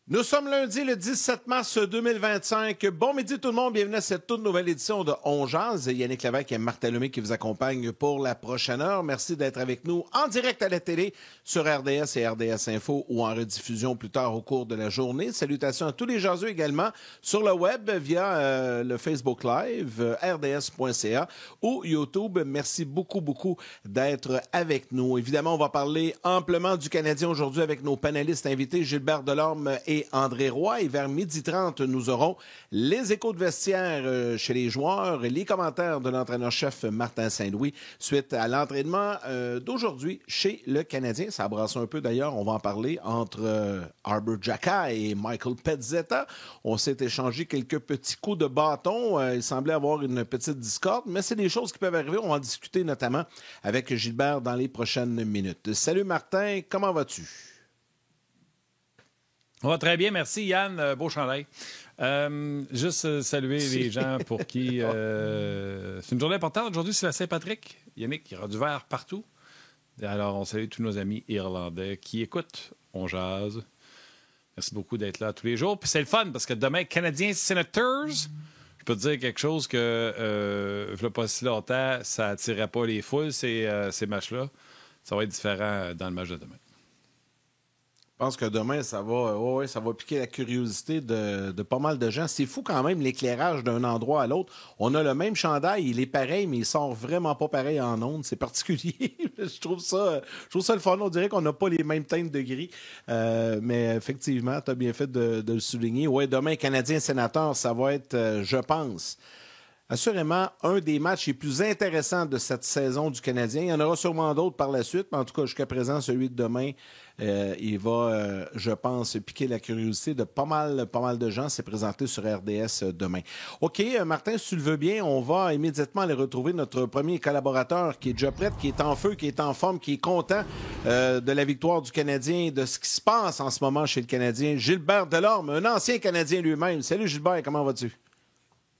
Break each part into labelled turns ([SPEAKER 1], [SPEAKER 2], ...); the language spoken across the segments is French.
[SPEAKER 1] Nous sommes lundi, le 17 mars 2025. Bon midi tout le monde, bienvenue à cette toute nouvelle édition de On Jase. Yannick Lévesque et Martin Lemay qui vous accompagnent pour la prochaine heure. Merci d'être avec nous en direct à la télé sur RDS et RDS Info ou en rediffusion plus tard au cours de la journée. Salutations à tous les jaseux également sur le web via le Facebook Live, rds.ca ou YouTube. Merci beaucoup d'être avec nous. Évidemment, on va parler amplement du Canadien aujourd'hui avec nos panélistes invités Gilbert Delorme et André Roy. Et vers 12h30, nous aurons les échos de vestiaire chez les joueurs, les commentaires de l'entraîneur-chef Martin Saint-Louis suite à l'entraînement d'aujourd'hui chez le Canadien. Ça brasse un peu d'ailleurs, on va en parler, entre Arber Xhekaj et Michael Pezzetta. On s'est échangé quelques petits coups de bâton. Il semblait avoir une petite discorde, mais c'est des choses qui peuvent arriver. On va en discuter notamment avec Gilbert dans les prochaines minutes. Salut Martin, comment vas-tu?
[SPEAKER 2] On va très bien, merci Yann, beau chandail. Juste saluer les gens pour qui c'est une journée importante. Aujourd'hui, c'est la Saint-Patrick. Yannick, il y aura du vert partout. Alors, on salue tous nos amis irlandais qui écoutent On Jase. Merci beaucoup d'être là tous les jours. Puis c'est le fun parce que demain, Canadiens Senators, je peux te dire quelque chose que il n'y a pas si longtemps, ça n'attirait pas les foules, ces matchs-là. Ça va être différent dans le match de demain.
[SPEAKER 1] Je pense que demain, ça va piquer la curiosité de pas mal de gens. C'est fou quand même l'éclairage d'un endroit à l'autre. On a le même chandail, il est pareil, mais il sort vraiment pas pareil en ondes. C'est particulier. Je trouve ça le fun. On dirait qu'on n'a pas les mêmes teintes de gris. Mais effectivement, tu as bien fait de le souligner. Oui, demain, Canadien Sénateur, ça va être, je pense, assurément un des matchs les plus intéressants de cette saison du Canadien. Il y en aura sûrement d'autres par la suite, mais en tout cas, jusqu'à présent, celui de demain, il va, je pense, piquer la curiosité de pas mal de gens. C'est présenté sur RDS demain. OK, Martin, si tu le veux bien, on va immédiatement aller retrouver notre premier collaborateur qui est déjà prêt, qui est en feu, qui est en forme, qui est content de la victoire du Canadien, de ce qui se passe en ce moment chez le Canadien. Gilbert Delorme, un ancien Canadien lui-même. Salut Gilbert, comment vas-tu?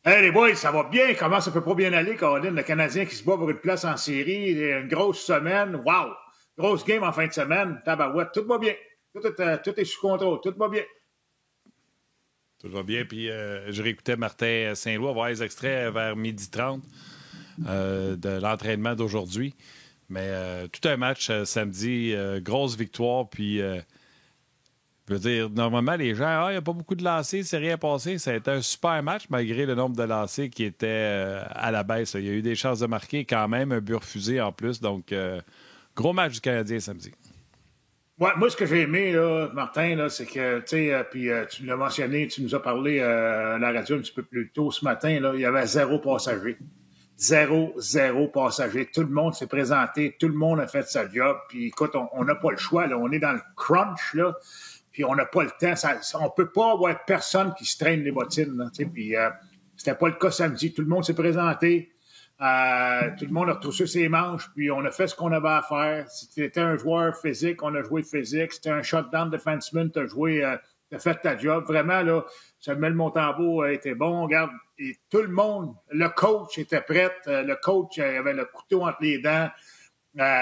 [SPEAKER 3] Hey les boys, ça va bien? Comment ça peut pas bien aller, Colin? Le Canadien qui se bat pour une place en série, une grosse semaine, wow! Grosse game en fin de semaine, tabarouette, tout va bien. Tout est sous contrôle, tout va bien.
[SPEAKER 2] Tout va bien, puis je réécoutais Martin Saint-Louis avoir les extraits vers 12h30 de l'entraînement d'aujourd'hui. Mais tout un match samedi, grosse victoire, puis... je veux dire, normalement, les gens, il n'y a pas beaucoup de lancers, c'est rien passé. Ça a été un super match, malgré le nombre de lancers qui était à la baisse. Il y a eu des chances de marquer quand même, un but refusé en plus. Donc, gros match du Canadien samedi.
[SPEAKER 3] Ouais, moi, ce que j'ai aimé, là, Martin, là, c'est que, tu sais, puis tu l'as mentionné, tu nous as parlé à la radio un petit peu plus tôt ce matin, là, il y avait 0 passager. Zéro passager. Tout le monde s'est présenté, tout le monde a fait sa job. Puis, écoute, on n'a pas le choix, là. On est dans le crunch, là. Puis on n'a pas le temps. On peut pas avoir personne qui se traîne les bottines. Là, puis c'était pas le cas samedi. Tout le monde s'est présenté. Tout le monde a retroussé ses manches. Puis on a fait ce qu'on avait à faire. Si tu étais un joueur physique, on a joué physique. Si tu un shutdown defenseman, tu as joué, tu as fait ta job. Vraiment, là, Samuel Montembeault était bon. Regarde, et tout le monde, le coach était prêt. Le coach avait le couteau entre les dents.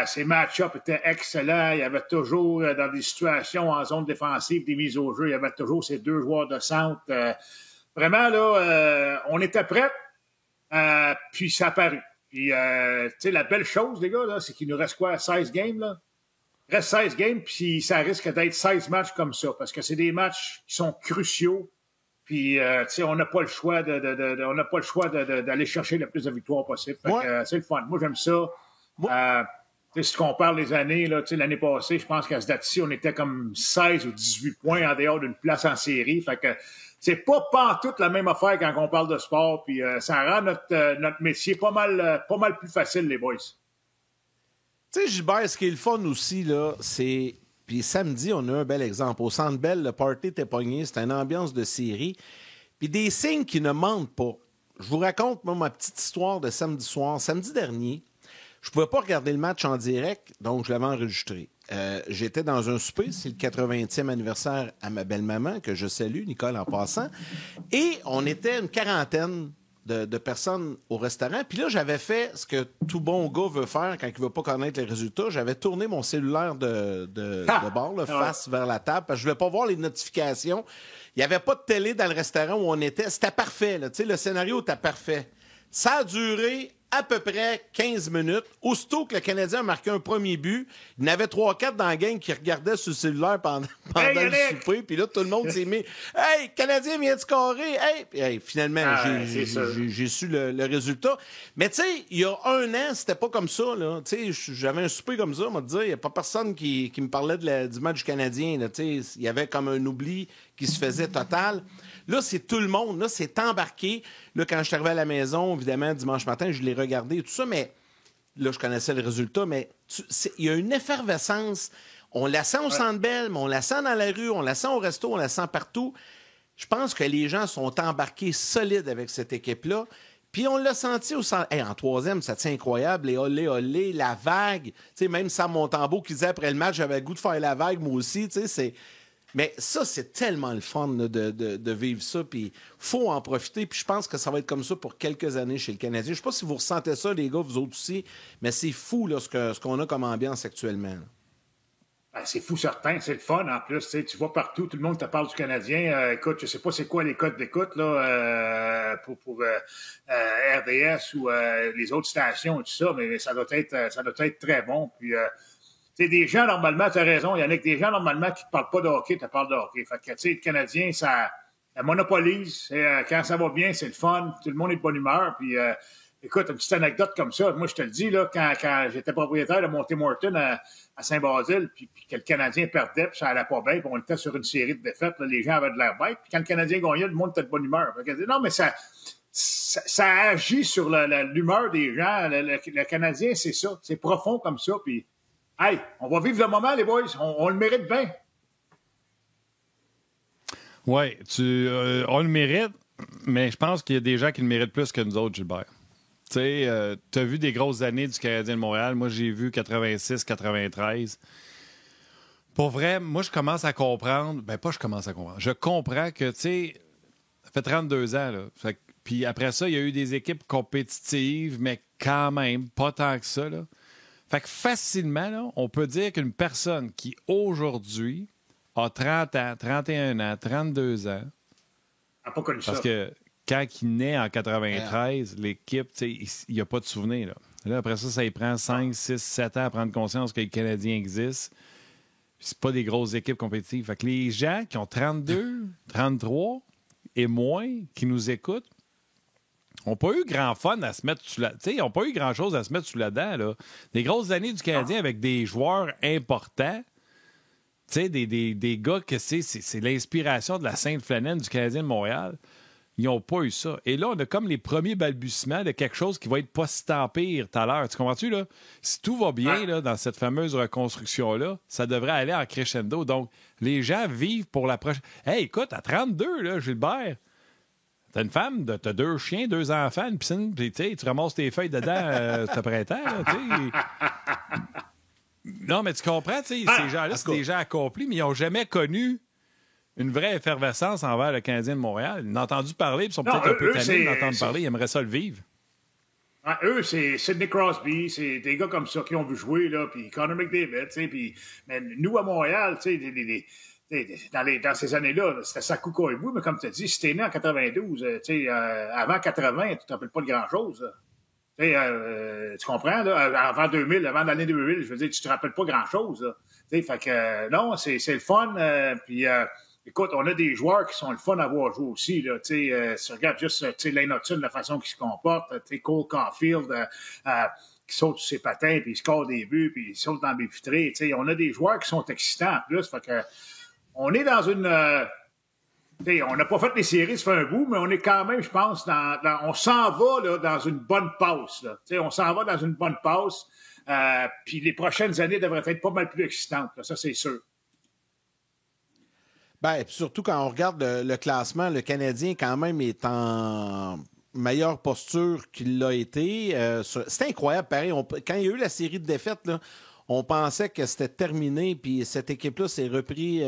[SPEAKER 3] Ses match-ups étaient excellents. Il y avait toujours, dans des situations en zone défensive, des mises au jeu, il y avait toujours ces 2 joueurs de centre. Vraiment, là, on était prêts, puis ça a paru. Puis, tu sais, la belle chose, les gars, là, c'est qu'il nous reste quoi, 16 games, là? Il reste 16 games, puis ça risque d'être 16 matchs comme ça, parce que c'est des matchs qui sont cruciaux. Puis, tu sais, on n'a pas le choix d'aller chercher le plus de victoires possible. Fait que, c'est le fun. Moi, j'aime ça. Si on parle des années, là, l'année passée, je pense qu'à ce date-ci, on était comme 16 ou 18 points en dehors d'une place en série. Fait que c'est pas pantoute la même affaire quand on parle de sport. Puis ça rend notre métier pas mal plus facile, les boys.
[SPEAKER 1] Tu sais, Gilbert, ce qui est le fun aussi, là, c'est... Puis samedi, on a un bel exemple. Au Centre Bell, le party était pogné. C'était une ambiance de série. Puis des signes qui ne mentent pas. Je vous raconte, moi, ma petite histoire de samedi soir. Samedi dernier, je ne pouvais pas regarder le match en direct, donc je l'avais enregistré. J'étais dans un souper, c'est le 80e anniversaire à ma belle-maman, que je salue, Nicole, en passant. Et on était une quarantaine de personnes au restaurant. Puis là, j'avais fait ce que tout bon gars veut faire quand il ne veut pas connaître les résultats. J'avais tourné mon cellulaire de bord, là, face vers la table, parce que je ne voulais pas voir les notifications. Il n'y avait pas de télé dans le restaurant où on était. C'était parfait. Là. Le scénario était parfait. Ça a duré à peu près 15 minutes. Aussitôt que le Canadien a marqué un premier but, il y en avait 3-4 dans la gang qui regardaient sur le cellulaire pendant le souper. Puis là, tout le monde s'est mis « Hey, Canadien vient de scorer! Hey! » Puis finalement, j'ai su le résultat. Mais tu sais, il y a un an, c'était pas comme ça. Là. J'avais un souper comme ça, on m'a dit, il n'y a pas personne qui me parlait du match du Canadien. Il y avait comme un oubli qui se faisait total. Là, c'est tout le monde. Là, c'est embarqué. Là, quand je suis arrivé à la maison, évidemment, dimanche matin, je l'ai regardé et tout ça, mais là, je connaissais le résultat, mais il y a une effervescence. On la sent au Centre Bell, mais on la sent dans la rue, on la sent au resto, on la sent partout. Je pense que les gens sont embarqués solides avec cette équipe-là. Puis on l'a senti au centre. Hey, en troisième, ça tient incroyable. Les olé, la vague. T'sais, même Sam Montembeault qui disait après le match, j'avais le goût de faire la vague, moi aussi. C'est... Mais ça, c'est tellement le fun là, de vivre ça. Puis il faut en profiter. Puis je pense que ça va être comme ça pour quelques années chez le Canadien. Je ne sais pas si vous ressentez ça, les gars, vous autres aussi, mais c'est fou là, ce qu'on a comme ambiance actuellement.
[SPEAKER 3] Ben, c'est fou certain, c'est le fun en plus. Tu vois partout, tout le monde te parle du Canadien. Écoute, je sais pas c'est quoi les codes d'écoute là, pour RDS ou les autres stations et tout ça, mais ça doit être très bon. Puis des gens, normalement, tu as raison, Yannick, des gens, normalement, qui ne te parlent pas de hockey, te parlent de hockey. Fait que, tu sais, le Canadien, ça monopolise. Quand ça va bien, c'est le fun. Tout le monde est de bonne humeur. Puis, écoute, une petite anecdote comme ça. Moi, je te le dis, là, quand j'étais propriétaire de Monty Morton à Saint-Basile, puis que le Canadien perdait, puis ça allait pas bien, puis on était sur une série de défaites, là, les gens avaient de l'air bête. Puis quand le Canadien gagnait, le monde était de bonne humeur. Fait que, non, mais ça agit sur l'humeur des gens. Le Canadien, c'est ça. C'est profond comme ça. Puis, hey, on va vivre le moment, les boys. On le mérite bien.
[SPEAKER 2] Oui, on le mérite, mais je pense qu'il y a des gens qui le méritent plus que nous autres, Gilbert. Tu sais, tu as vu des grosses années du Canadien de Montréal. Moi, j'ai vu 86, 93. Pour vrai, moi, je commence à comprendre. Ben, pas je commence à comprendre. Je comprends que, tu sais, ça fait 32 ans, là. Puis après ça, il y a eu des équipes compétitives, mais quand même, pas tant que ça, là. Fait que facilement, là, on peut dire qu'une personne qui, aujourd'hui, a 30 ans, 31 ans, 32 ans...
[SPEAKER 3] n'a pas connu ça.
[SPEAKER 2] Parce que quand il naît en 93, l'équipe, il n'y a pas de souvenir. Là, après ça, ça y prend 5, 6, 7 ans à prendre conscience que les Canadiens existent. C'est pas des grosses équipes compétitives. Fait que les gens qui ont 32, 33 et moins, qui nous écoutent, n'ont pas eu grand fun à se mettre sous la... Ils n'ont pas eu grand-chose à se mettre sous la dent. Là. Des grosses années du Canadien avec des joueurs importants. Des gars que c'est l'inspiration de la Sainte-Flanelle du Canadien de Montréal. Ils n'ont pas eu ça. Et là, on a comme les premiers balbutiements de quelque chose qui va être pas si tant pire tout à l'heure. Tu comprends-tu, là? Si tout va bien là, dans cette fameuse reconstruction-là, ça devrait aller en crescendo. Donc, les gens vivent pour la prochaine... Hey, écoute, à 32, là, Gilbert... T'as une femme, t'as 2 chiens, 2 enfants, une piscine, puis tu ramasses tes feuilles dedans ce printemps. Là, non, mais tu comprends, ces gens-là, c'est des gens accomplis, mais ils n'ont jamais connu une vraie effervescence envers le Canadien de Montréal. Ils ont entendu parler, puis ils sont peut-être un peu tannés d'entendre parler, ils aimeraient ça le vivre.
[SPEAKER 3] Ah, eux, c'est Sidney Crosby, c'est des gars comme ça qui ont vu jouer, là, puis Connor McDavid, puis mais nous, à Montréal, dans ces années-là, c'était Sakou Koivu, mais comme tu as dit, si t'es né en 92, avant 80, tu te rappelles pas de grand-chose. Tu comprends, là? Avant 2000, avant l'année 2000, je veux dire, tu te rappelles pas grand-chose. Fait que, non, c'est le fun. Puis, écoute, on a des joueurs qui sont le fun à voir jouer aussi. Là, si tu regardes juste Lane Hutton, la façon qu'il se comporte, Cole Caulfield, qui saute sur ses patins, puis il score des buts, puis il saute dans les vitrées. On a des joueurs qui sont excitants en plus. Fait que, on est dans une... on n'a pas fait les séries, ça fait un bout, mais on est quand même, je pense, on s'en va là, dans une bonne passe. Là. On s'en va dans une bonne passe. Puis les prochaines années devraient être pas mal plus excitantes. Là, ça, c'est sûr.
[SPEAKER 1] Bien, surtout quand on regarde le classement, le Canadien, quand même, est en meilleure posture qu'il l'a été. C'est incroyable, pareil. Quand il y a eu la série de défaites, là, on pensait que c'était terminé, puis cette équipe-là s'est reprise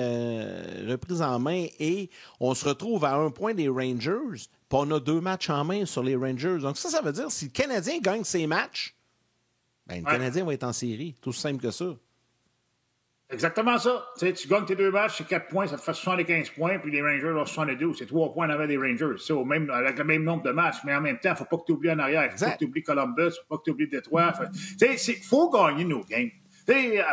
[SPEAKER 1] en main et on se retrouve à un point des Rangers, puis on a 2 matchs en main sur les Rangers. Donc ça veut dire si le Canadien gagne ses matchs, ben, le Canadien va être en série. Tout aussi simple que ça.
[SPEAKER 3] Exactement ça. Tu sais, tu gagnes tes 2 matchs, c'est 4 points, ça te fait 75 points, puis les Rangers ont 72. C'est 3 points en avant des Rangers. C'est avec le même nombre de matchs, mais en même temps, il ne faut pas que tu oublies en arrière. Il ne faut pas que tu oublies Columbus, il ne faut pas que tu oublies Détroit. Tu sais, il faut gagner nos games. Tu sais,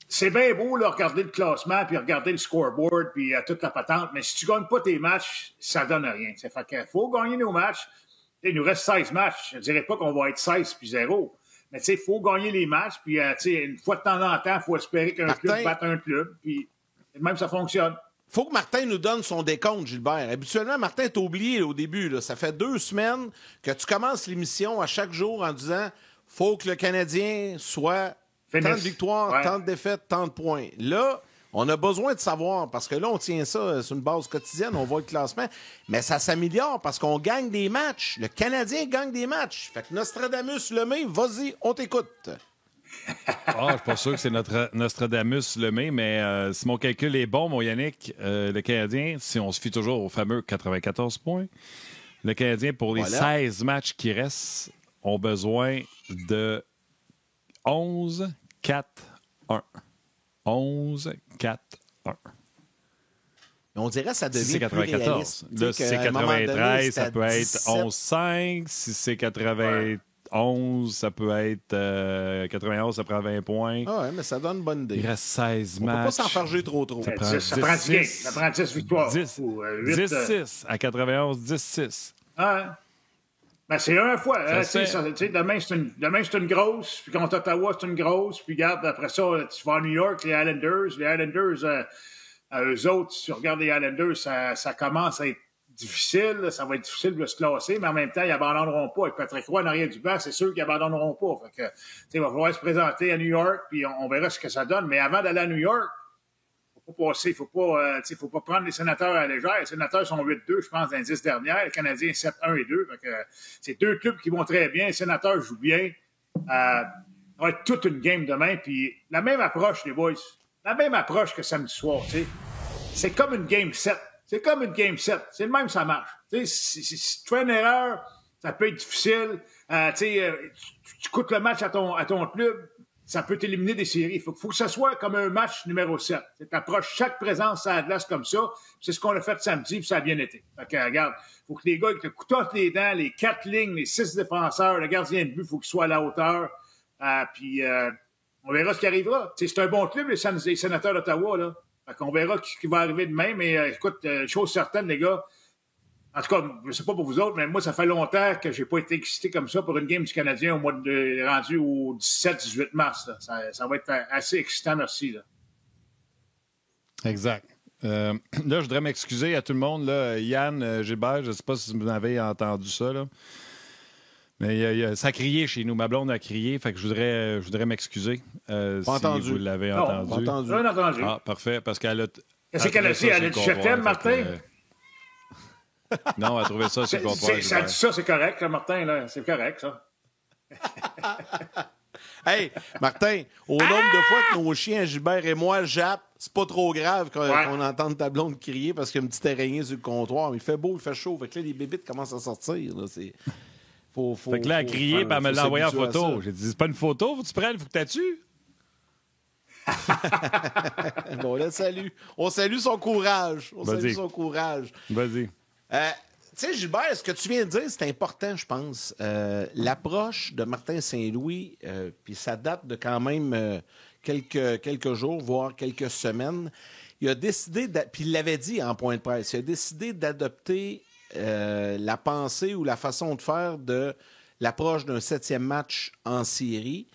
[SPEAKER 3] c'est bien beau, là, regarder le classement, puis regarder le scoreboard, puis toute la patente, mais si tu ne gagnes pas tes matchs, ça ne donne rien. Fait qu'il faut gagner nos matchs. Il nous reste 16 matchs. Je ne dirais pas qu'on va être 16 puis 0. Mais tu sais, il faut gagner les matchs, puis tu sais, une fois de temps en temps, il faut espérer qu'un club batte un club, puis même ça fonctionne.
[SPEAKER 1] Il faut que Martin nous donne son décompte, Gilbert. Habituellement, Martin t'a oublié au début. Là. Ça fait 2 semaines que tu commences l'émission à chaque jour en disant faut que le Canadien soit tant de victoires, tant de défaites, tant de points. Là, on a besoin de savoir, parce que là, on tient ça sur une base quotidienne, on voit le classement, mais ça s'améliore parce qu'on gagne des matchs. Le Canadien gagne des matchs. Fait que Nostradamus Lemay, vas-y, on t'écoute.
[SPEAKER 2] Je suis pas sûr que c'est notre Nostradamus Lemay, mais si mon calcul est bon, mon Yannick, le Canadien, si on se fie toujours au fameux 94 points, le Canadien, pour les 16 matchs qui restent, ont besoin de 11-4-1. 11-4-1.
[SPEAKER 1] On dirait que ça devient
[SPEAKER 2] si c'est 94.
[SPEAKER 1] Là,
[SPEAKER 2] si c'est 93, ça peut être 11-5. Si c'est 91, ça peut être 91, ça prend 20 points.
[SPEAKER 1] Ah ouais, mais ça donne une bonne idée.
[SPEAKER 2] Il reste 16
[SPEAKER 1] matchs. On ne peut pas s'enfarger trop.
[SPEAKER 3] Ça prend 10 victoires.
[SPEAKER 2] 10-6 à 91, 10-6.
[SPEAKER 3] Ah, ben, c'est un fois. Demain, c'est une grosse. Puis contre Ottawa, c'est une grosse. Puis regarde, après ça, tu vas à New York, les Islanders. Les Islanders, eux autres, si tu regardes les Islanders, ça commence à être difficile. Ça va être difficile de se classer, mais en même temps, ils n'abandonneront pas. Avec Patrick Roy en arrière du banc, c'est sûr qu'ils n'abandonneront pas. Fait que, il va falloir se présenter à New York, puis on verra ce que ça donne. Mais avant d'aller à New York, il faut pas prendre les Sénateurs à la légère. Les Sénateurs sont 8-2, je pense, dans les 10 dernières. Les Canadiens, 7-1 et 2. C'est 2 clubs qui vont très bien. Les Sénateurs jouent bien. Ça va être toute une game demain. Puis la même approche, les boys. La même approche que samedi soir. T'sais. C'est comme une game 7. C'est comme une game 7. C'est le même, ça marche. Si tu fais une erreur, ça peut être difficile. Tu coûtes le match à ton club. Ça peut t'éliminer des séries. Il faut que ça soit comme un match numéro 7. Tu approches chaque présence à la glace comme ça. C'est ce qu'on a fait samedi, puis ça a bien été. Fait que, regarde, il faut que les gars avec le couteau entre les dents, les 4 lignes, les 6 défenseurs, le gardien de but, il faut qu'il soit à la hauteur. Puis on verra ce qui arrivera. C'est un bon club, les Sénateurs d'Ottawa. Là. Fait qu'on verra ce qui va arriver demain. Mais écoute, chose certaine, les gars, en tout cas, je ne sais pas pour vous autres, mais moi, ça fait longtemps que je n'ai pas été excité comme ça pour une game du Canadien rendu au 17-18 mars. Là. Ça va être assez excitant, merci. Là.
[SPEAKER 2] Exact. Là, je voudrais m'excuser à tout le monde. Là. Yann, Gilbert, je ne sais pas si vous avez entendu ça. Là. Mais ça a crié chez nous. Ma blonde a crié, fait que je voudrais m'excuser si vous l'avez entendu.
[SPEAKER 3] Pas entendu.
[SPEAKER 2] Ah, parfait, parce qu'elle a...
[SPEAKER 3] Qu'est-ce qu'elle a dit? Elle a dit « Je t'aime, Martin ».
[SPEAKER 2] Non, elle a trouvé ça sur le comptoir.
[SPEAKER 3] Ça dit ça, c'est correct, là, Martin. Là. C'est correct, ça.
[SPEAKER 1] Hey, Martin, au nombre de fois que nos chiens, Gilbert et moi, jappent, c'est pas trop grave qu'on entende ta blonde crier parce qu'il y a une petite araignée sur le comptoir. Il fait beau, il fait chaud. Fait que là, les bébites commencent à sortir. Là. Fait
[SPEAKER 2] que là, elle a crié, puis elle me l'a envoyé en photo. J'ai dit, c'est pas une photo, faut que tu prennes, faut que tu tues.
[SPEAKER 1] Bon, là, on salue son courage.
[SPEAKER 2] Vas-y.
[SPEAKER 1] Tu sais, Gilbert, ce que tu viens de dire, c'est important, je pense. L'approche de Martin Saint-Louis, puis ça date de quand même quelques jours, voire quelques semaines. Il a décidé, puis il l'avait dit en point de presse, il a décidé d'adopter la pensée ou la façon de faire de l'approche d'un 7e match en série.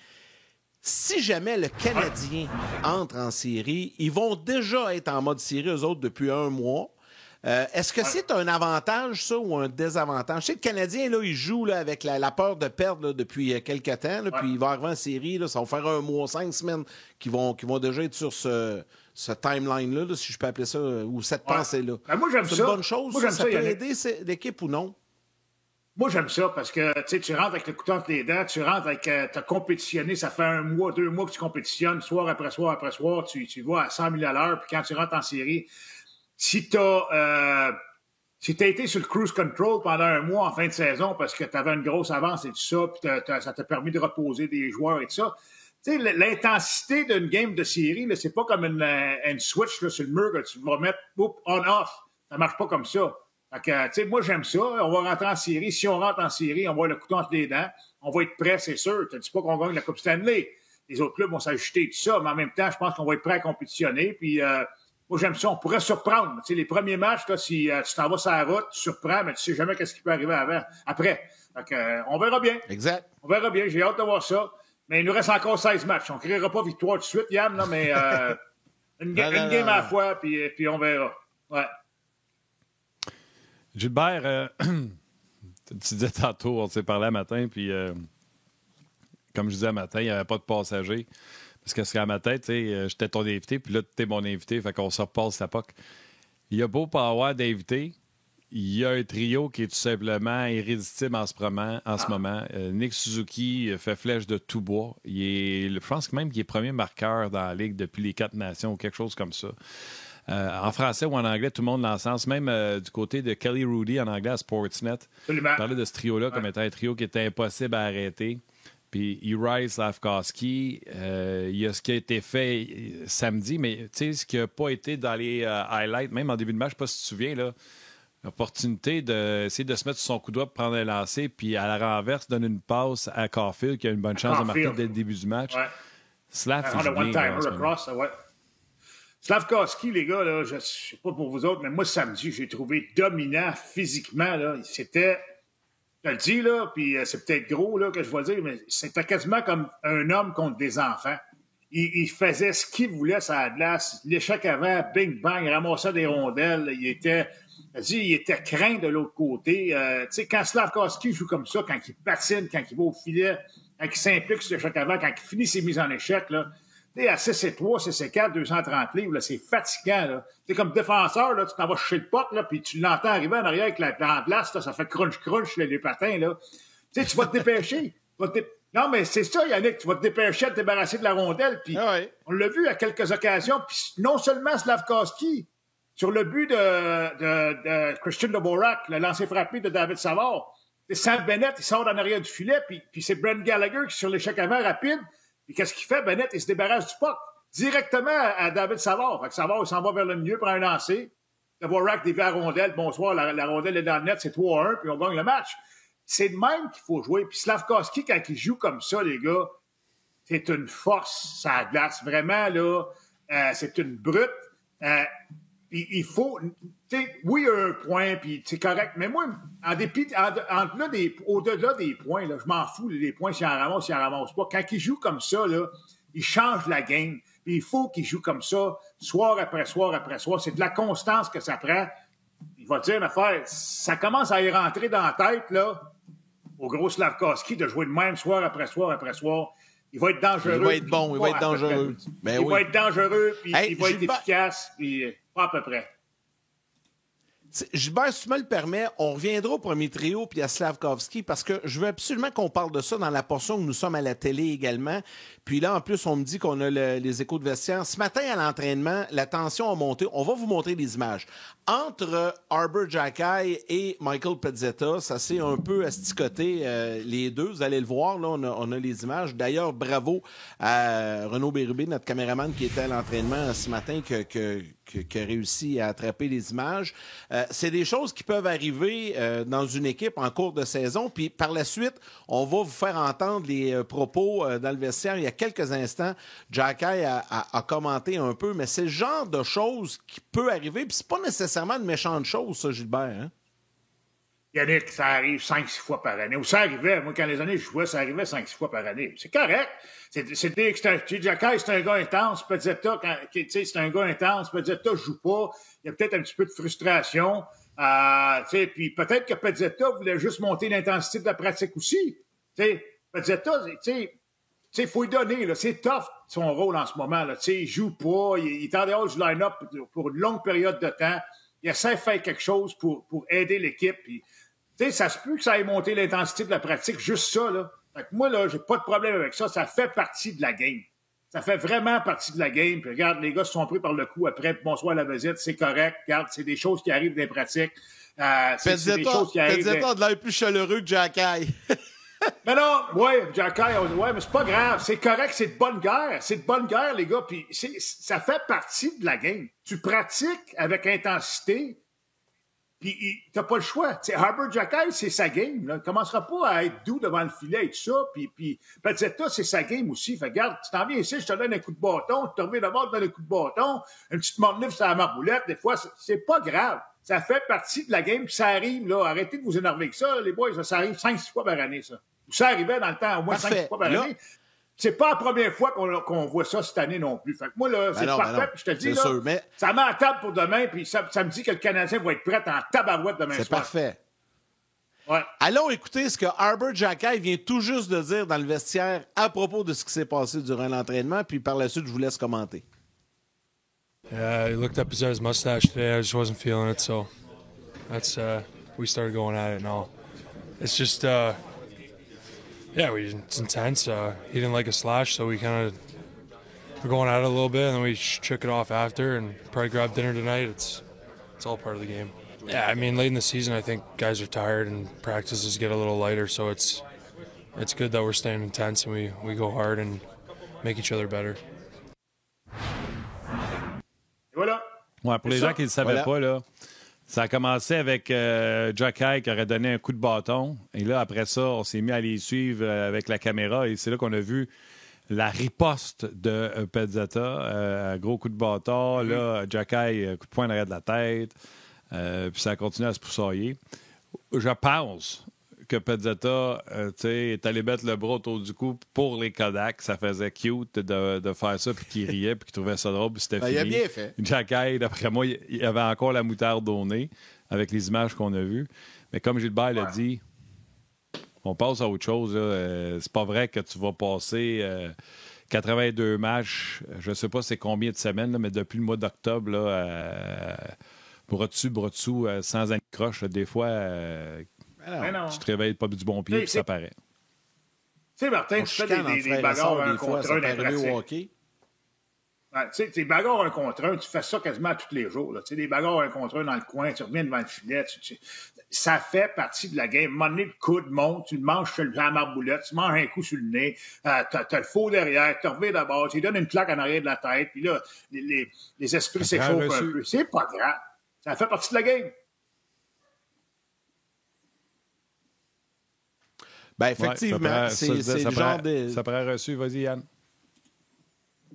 [SPEAKER 1] Si jamais le Canadien entre en série, ils vont déjà être en mode série, eux autres, depuis 1 mois. Est-ce que c'est un avantage, ça, ou un désavantage? Je sais que le Canadien, là, il joue là, avec la peur de perdre là, depuis quelques temps, là, puis il va arriver en série, là, ça va faire 1 mois, 5 semaines qui vont déjà être sur ce timeline-là, là, si je peux appeler ça, ou cette pensée-là.
[SPEAKER 3] Ben, moi, j'aime
[SPEAKER 1] c'est
[SPEAKER 3] ça.
[SPEAKER 1] une bonne chose, ça peut aider l'équipe ou non?
[SPEAKER 3] Moi, j'aime ça parce que tu rentres avec le couteau entre les dents, tu rentres avec. Tu as compétitionné, ça fait 1 mois, 2 mois que tu compétitionnes, soir après soir après soir, tu vas à 100 000 à l'heure, puis quand tu rentres en série, si tu as été sur le cruise control pendant 1 mois en fin de saison parce que tu avais une grosse avance et tout ça, puis ça t'a permis de reposer des joueurs et tout ça. Tu sais, l'intensité d'une game de série, là, c'est pas comme une switch là, sur le mur que tu vas mettre on-off. Ça marche pas comme ça. Fait que, tu sais, moi, j'aime ça. On va rentrer en série. Si on rentre en série, on va avoir le couteau entre les dents. On va être prêt, c'est sûr. Tu ne dis pas qu'on gagne la Coupe Stanley. Les autres clubs vont s'ajuster tout ça, mais en même temps, je pense qu'on va être prêt à compétitionner. Puis, moi, j'aime ça. On pourrait surprendre. Tu sais, les premiers matchs, là, si tu t'en vas sur la route, tu surprends, mais tu sais jamais qu'est-ce qui peut arriver après. Fait que, on verra bien.
[SPEAKER 1] Exact.
[SPEAKER 3] On verra bien. J'ai hâte de voir ça. Mais il nous reste encore 16 matchs. On ne créera pas victoire tout de suite, Yann, là, mais une game à la fois, puis on verra. Ouais.
[SPEAKER 2] Gilbert, tu disais tantôt, on s'est parlé un matin, puis comme je disais un matin, il n'y avait pas de passagers. Parce que c'est à ma tête, j'étais ton invité, puis là, tu es mon invité, fait qu'on se repasse la POC. Il y a beau pas avoir d'invité, il y a un trio qui est tout simplement irrésistible en ce moment. Nick Suzuki fait flèche de tout bois. Je pense même qu'il est premier marqueur dans la Ligue depuis les 4 nations ou quelque chose comme ça. En français ou en anglais, tout le monde l'encense. Même du côté de Kelly Rudy en anglais à Sportsnet. Il parlait de ce trio-là comme étant un trio qui était impossible à arrêter. Puis Juraj Slafkovský, il y a ce qui a été fait samedi, mais tu sais, ce qui n'a pas été dans les highlights, même en début de match, je ne sais pas si tu te souviens, là, l'opportunité d'essayer de se mettre sur son coup de doigt pour prendre un lancer, puis à la renverse, donner une passe à Caulfield, qui a une bonne chance de marquer dès le début du match. Ouais. Slav,
[SPEAKER 3] c'est bien. Slafkovský, les gars, là, je ne sais pas pour vous autres, mais moi, samedi, j'ai trouvé dominant physiquement. Là. C'était, je le dis, là, puis c'est peut-être gros là, que je vais dire, mais c'était quasiment comme un homme contre des enfants. Il faisait ce qu'il voulait sur la glace. L'échec avant, bing bang, ramassait des rondelles. Il était craint de l'autre côté. Tu sais, quand Slafkovský joue comme ça, quand il patine, quand il va au filet, quand il s'implique sur l'échec avant, quand il finit ses mises en échec, là, à 6-3, 6-4, 230 livres, là, c'est fatigant. Là. Comme défenseur, là, tu t'en vas chez le pote, là, puis tu l'entends arriver en arrière avec la glace, là, ça fait crunch, les patins. Là. Tu vas te dépêcher. Non, mais c'est ça, Yannick, tu vas te dépêcher de te débarrasser de la rondelle. Puis on l'a vu à quelques occasions. Puis non seulement Slafkovský, sur le but de Christian Dvorak, le lancer frappé de David Savard, Sam Bennett, il sort en arrière du filet, puis c'est Brent Gallagher qui, sur l'échec avant rapide, puis qu'est-ce qu'il fait, Bennett? Il se débarrasse du puck directement à David Savard. Fait que Savard, il s'en va vers le milieu, prend un lancer. Dvorak dévie à la rondelle. Bonsoir, la rondelle est dans le net, c'est 3-1, puis on gagne le match. C'est de même qu'il faut jouer. Puis Slafkovský, quand il joue comme ça, les gars, c'est une force, ça glace. Vraiment, là, c'est une brute. Il faut... Oui, il y a un point, puis c'est correct. Mais moi, au-delà des points, là, je m'en fous des points s'il en ramasse pas. Quand il joue comme ça, là, il change la game. Puis il faut qu'il joue comme ça, soir après soir après soir. C'est de la constance que ça prend. Il va dire une affaire, ça commence à y rentrer dans la tête, là, au gros Slafkovský, de jouer de même soir après soir après soir. Il va être dangereux.
[SPEAKER 1] Il va être bon, il va être dangereux.
[SPEAKER 3] Il va être dangereux, puis il va être efficace, puis pas à peu près.
[SPEAKER 1] Gilbert, si tu me le permets, on reviendra au premier trio puis à Slafkovský parce que je veux absolument qu'on parle de ça dans la portion où nous sommes à la télé également. Puis là, en plus, on me dit qu'on a les échos de vestiaire. Ce matin, à l'entraînement, la tension a monté. On va vous montrer des images. Entre Arber Xhekaj et Michael Pezzetta, ça s'est un peu asticoté, les deux. Vous allez le voir, là, on a les images. D'ailleurs, bravo à Renaud Bérubé, notre caméraman qui était à l'entraînement ce matin, qui a réussi à attraper les images. C'est des choses qui peuvent arriver dans une équipe en cours de saison. Puis par la suite, on va vous faire entendre les propos dans le vestiaire. Il y a quelques instants, Xhekaj a commenté un peu, mais c'est le genre de choses qui peut arriver. Puis c'est pas nécessairement de méchantes choses, ça, Gilbert. Hein?
[SPEAKER 3] Yannick, ça arrive 5-6 fois par année. Ou ça arrivait, moi, quand les années je jouais, ça arrivait 5-6 fois par année. C'est correct. Xhekaj, c'est un gars intense. Pezzetta, c'est un gars intense. Pezzetta ne joue pas. Il y a peut-être un petit peu de frustration. Puis peut-être que Pezzetta voulait juste monter l'intensité de la pratique aussi. Pezzetta, il faut lui donner. Là, c'est tough, son rôle en ce moment. Là. Il ne joue pas. Il est en dehors du line-up pour une longue période de temps. Il essaie de faire quelque chose pour aider l'équipe. Puis, sais, ça se peut que ça ait monté l'intensité de la pratique, juste ça, là. Fait que moi, là, j'ai pas de problème avec ça. Ça fait partie de la game. Ça fait vraiment partie de la game. Puis regarde, les gars se sont pris par le coup après. Bonsoir la visite, c'est correct. Regarde, c'est des choses qui arrivent des pratiques.
[SPEAKER 1] C'est des choses qui arrivent. Pezzetta a de l'air plus chaleureux que Jacky.
[SPEAKER 3] Mais non, ouais, Jacky, ouais, mais c'est pas grave. C'est correct, c'est de bonne guerre. C'est de bonne guerre, les gars. Puis ça fait partie de la game. Tu pratiques avec intensité. Puis t'as pas le choix. T'sais, Harper Jacky, c'est sa game. Là. Il commencera pas à être doux devant le filet et tout ça. Puis Pezzetta, c'est sa game aussi. Fait regarde, tu t'en viens ici, je te donne un coup de bâton, tu te reviens d'abord, tu donnes un coup de bâton, une petite mornif sur la marboulette. Des fois, c'est pas grave. Ça fait partie de la game, puis ça arrive, là. Arrêtez de vous énerver avec ça, les boys. Ça arrive 5-6 fois par année, ça. Ça arrivait dans le temps, au moins 5-6 fois par année. C'est pas la première fois qu'on voit ça cette année non plus. Fait que moi, là, c'est parfait. Puis je te dis, là, sûr, mais... ça met à table pour demain, puis ça me dit que le Canadien va être prêt en tabarouette demain soir.
[SPEAKER 1] C'est parfait.
[SPEAKER 3] Ouais.
[SPEAKER 1] Allons écouter ce que Harper Jacky vient tout juste de dire dans le vestiaire à propos de ce qui s'est passé durant l'entraînement, puis par la suite, je vous laisse commenter.
[SPEAKER 4] Yeah, he looked up his mustache today. I just wasn't feeling it, so that's we started going at it and all. It's just yeah, it's intense. He didn't like a slash, so we kind of were going at it a little bit, and then we shook it off after, and probably grabbed dinner tonight. It's all part of the game. Yeah, I mean, late in the season, I think guys are tired and practices get a little lighter, so it's good that we're staying intense and we go hard and make each other better.
[SPEAKER 3] Voilà.
[SPEAKER 2] Ouais, pour les gens qui ne le savaient pas, là, ça a commencé avec Jacky qui aurait donné un coup de bâton. Et là, après ça, on s'est mis à les suivre avec la caméra. Et c'est là qu'on a vu la riposte de Pezzetta. Gros coup de bâton. Là, Jacky, coup de poing derrière de la tête. Puis ça a continué à se poussailler. Je pense que Pezzetta est allé mettre le bras autour du cou pour les Kodak. Ça faisait cute de faire ça, puis qu'il riait, puis qu'il trouvait ça drôle, puis c'était fini.
[SPEAKER 1] Il a bien fait.
[SPEAKER 2] Jacky, d'après moi, il avait encore la moutarde au nez avec les images qu'on a vues. Mais comme Gilbert l'a dit, on passe à autre chose. C'est pas vrai que tu vas passer 82 matchs, je sais pas c'est combien de semaines, là, mais depuis le mois d'octobre, bras dessous, sans croche, des fois...
[SPEAKER 3] non.
[SPEAKER 2] Tu te réveilles pas du bon pied, puis ça paraît.
[SPEAKER 3] Tu sais, Martin, tu fais des bagarres un contre un dans le
[SPEAKER 1] hockey.
[SPEAKER 3] Tu sais, des bagarres un contre un, tu fais ça quasiment tous les jours. Tu sais, des bagarres un contre un dans le coin, tu reviens devant le filet. Ça fait partie de la game. À un moment donné, le coude monte, tu le manges sur la marboulette, tu manges un coup sur le nez, t'as le faux derrière, tu reviens d'abord, tu lui donnes une claque en arrière de la tête, puis là, les esprits s'échauffent un peu. C'est pas grave. Ça fait partie de la game.
[SPEAKER 1] Ben effectivement, c'est le genre de...
[SPEAKER 2] Ça paraît reçu. Vas-y, Yann.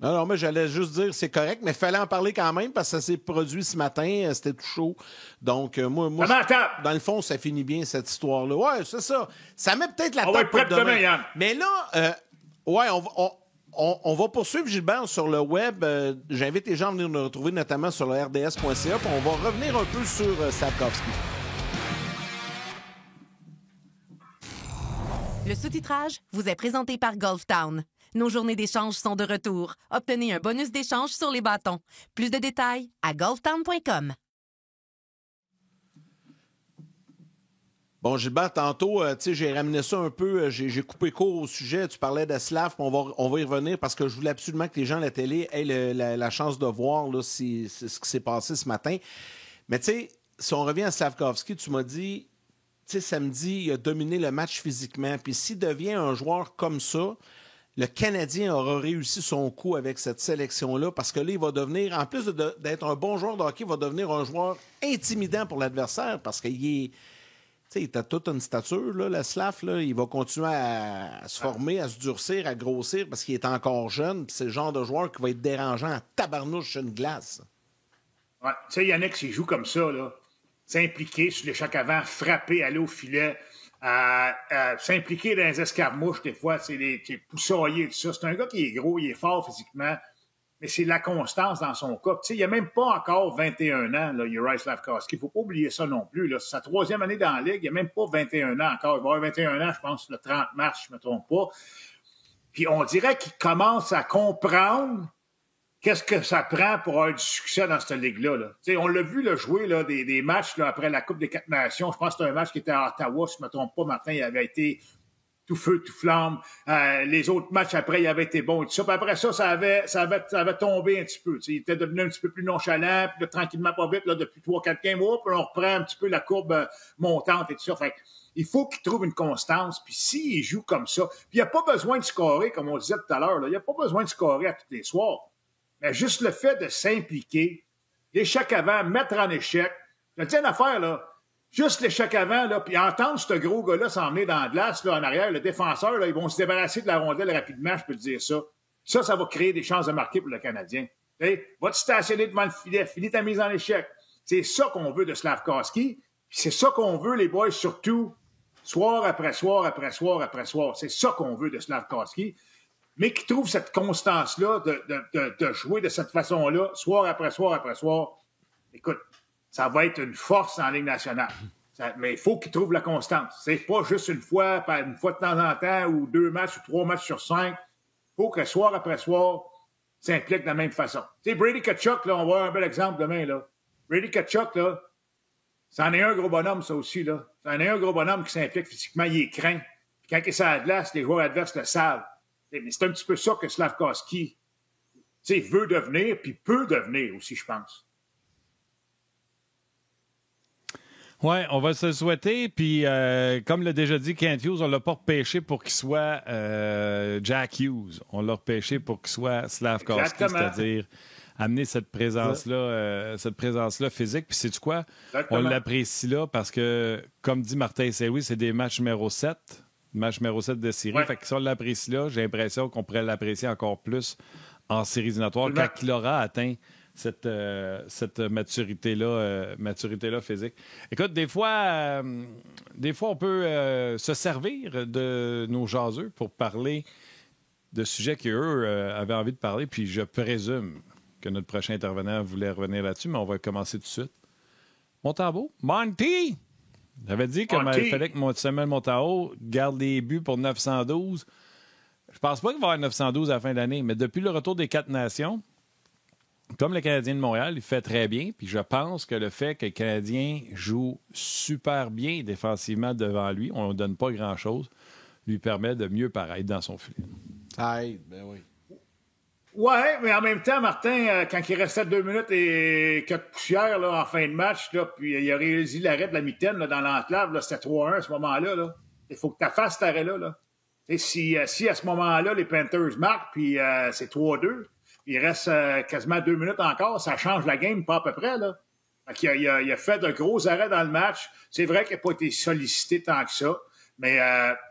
[SPEAKER 1] Non, mais j'allais juste dire c'est correct, mais il fallait en parler quand même parce que ça s'est produit ce matin, c'était tout chaud. Donc, moi dans le fond, ça finit bien cette histoire-là. Ouais, c'est ça. Ça met peut-être la table pour demain.
[SPEAKER 3] Yann.
[SPEAKER 1] Mais là, on va poursuivre Gilbert sur le web. J'invite les gens à venir nous retrouver, notamment sur le rds.ca. On va revenir un peu sur Slafkovský.
[SPEAKER 5] Le sous-titrage vous est présenté par Golf Town. Nos journées d'échange sont de retour. Obtenez un bonus d'échange sur les bâtons. Plus de détails à golftown.com.
[SPEAKER 1] Bon, Gilbert, tantôt, j'ai ramené ça un peu, j'ai coupé court au sujet. Tu parlais de Slav, on va y revenir parce que je voulais absolument que les gens à la télé aient la chance de voir là, c'est ce qui s'est passé ce matin. Mais tu sais, si on revient à Slafkovský, tu m'as dit... samedi, il a dominé le match physiquement. Puis s'il devient un joueur comme ça, le Canadien aura réussi son coup avec cette sélection-là parce que là, il va devenir, en plus d'être un bon joueur de hockey, il va devenir un joueur intimidant pour l'adversaire parce qu'il a toute une stature, là, le Slav. Là, il va continuer à se former, à se durcir, à grossir parce qu'il est encore jeune. Puis c'est le genre de joueur qui va être dérangeant en tabarnouche sur une glace.
[SPEAKER 3] Ouais. Tu sais, Yannick, s'il joue comme ça, là, s'impliquer sur l'échec avant, frapper, aller au filet, s'impliquer dans les escarmouches, des fois, c'est poussailler, tout ça. C'est un gars qui est gros, il est fort physiquement, mais c'est la constance dans son cas. Tu sais, il n'a même pas encore 21 ans, là, Juraj Slafkovský. Il ne faut pas oublier ça non plus. C'est sa 3e année dans la Ligue, il n'a même pas 21 ans encore. Il va avoir 21 ans, je pense, le 30 mars, je ne me trompe pas. Puis on dirait qu'il commence à comprendre qu'est-ce que ça prend pour avoir du succès dans cette ligue-là. Là? On l'a vu là, jouer là, des matchs là, après la Coupe des 4 Nations. Je pense que c'était un match qui était à Ottawa, si je ne me trompe pas. Martin, il avait été tout feu, tout flamme. Les autres matchs après, il avait été bon et tout ça. Puis après ça, ça avait tombé un petit peu. Il était devenu un petit peu plus nonchalant. Puis là, tranquillement, pas vite, là, depuis 3-4 games, puis on reprend un petit peu la courbe montante et tout ça. Fait il faut qu'il trouve une constance. Puis s'il joue comme ça, puis il n'y a pas besoin de scorer, comme on disait tout à l'heure. Là, il n'y a pas besoin de scorer à tous les soirs. Mais juste le fait de s'impliquer, l'échec avant, mettre en échec. Je te dis une affaire, là. Juste l'échec avant, là, puis entendre ce gros gars-là s'emmener dans la glace, là, en arrière, le défenseur, là, ils vont se débarrasser de la rondelle rapidement, je peux te dire ça. Ça va créer des chances de marquer pour le Canadien. Va te stationner devant le filet, finis ta mise en échec. C'est ça qu'on veut de Slafkovský, puis c'est ça qu'on veut, les boys, surtout, soir après soir, après soir, après soir. C'est ça qu'on veut de Slafkovský. Mais qui trouve cette constance-là de jouer de cette façon-là, soir après soir après soir, écoute, ça va être une force en Ligue nationale. Mais il faut qu'il trouve la constance. C'est pas juste une fois de temps en temps, ou 2 matchs ou 3 matchs sur 5. Il faut que soir après soir, s'implique de la même façon. Tu sais, Brady Tkachuk, là, on va avoir un bel exemple demain, là. Brady Tkachuk, là, c'en est un gros bonhomme, ça aussi, là. C'en est un gros bonhomme qui s'implique physiquement, il est craint. Puis quand il est sur la glace, les joueurs adverses le savent. Mais c'est un petit peu ça que Slafkovský veut devenir, puis peut devenir aussi, je pense.
[SPEAKER 2] Oui, on va se le souhaiter. Puis, comme l'a déjà dit Kent Hughes, on ne l'a pas repêché pour qu'il soit Jack Hughes. On l'a repêché pour qu'il soit Slafkovský, c'est-à-dire amener cette présence-là physique. Puis, sais-tu quoi? Exactement. On l'apprécie là parce que, comme dit Martin Saint-Louis, c'est des matchs numéro 7. Match numéro 7 de série. Ouais. Fait que si on l'apprécie là, j'ai l'impression qu'on pourrait l'apprécier encore plus en séries éliminatoires quand il aura atteint cette maturité-là physique. Écoute, des fois on peut se servir de nos jaseux pour parler de sujets qu'eux avaient envie de parler, puis je présume que notre prochain intervenant voulait revenir là-dessus, mais on va commencer tout de suite. Montembeault, Monty! J'avais dit qu'il fallait que Samuel Montembeault garde les buts pour 912. Je pense pas qu'il va y avoir 912 à la fin de l'année, mais depuis le retour des 4 nations, comme le Canadien de Montréal, il fait très bien. Puis je pense que le fait que le Canadien joue super bien défensivement devant lui, on ne donne pas grand-chose, lui permet de mieux paraître dans son filet.
[SPEAKER 1] Ben oui.
[SPEAKER 3] Ouais, mais en même temps, Martin, quand il restait 2 minutes et 4 poussières là, en fin de match, là, puis il a réalisé l'arrêt de la mitaine là, dans l'enclave, là, c'était 3-1 à ce moment-là. Là. Il faut que tu fasses cet arrêt-là. Là. Si à ce moment-là, les Panthers marquent, puis c'est 3-2, il reste quasiment 2 minutes encore, ça change la game, pas à peu près. Là. Il a fait de gros arrêts dans le match. C'est vrai qu'il n'a pas été sollicité tant que ça. Mais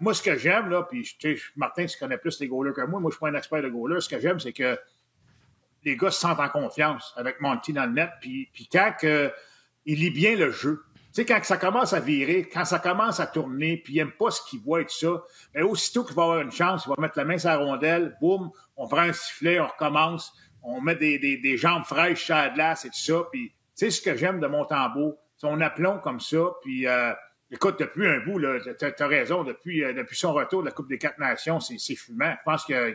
[SPEAKER 3] moi, ce que j'aime, là, puis Martin, tu connais plus les goalers que moi. Moi, je ne suis pas un expert de goalers. Ce que j'aime, c'est que les gars se sentent en confiance avec Monty dans le net. Puis quand il lit bien le jeu, tu sais, quand ça commence à virer, quand ça commence à tourner, puis il n'aime pas ce qu'il voit et tout ça, mais aussitôt qu'il va avoir une chance, il va mettre la main sur la rondelle, boum, on prend un sifflet, on recommence, on met des jambes fraîches sur la glace et tout ça. Puis, tu sais, ce que j'aime de Montembeault, son aplomb comme ça, puis... écoute, depuis un bout, là, t'as raison, depuis son retour de la Coupe des 4 Nations, c'est fumant. Je pense qu'il y a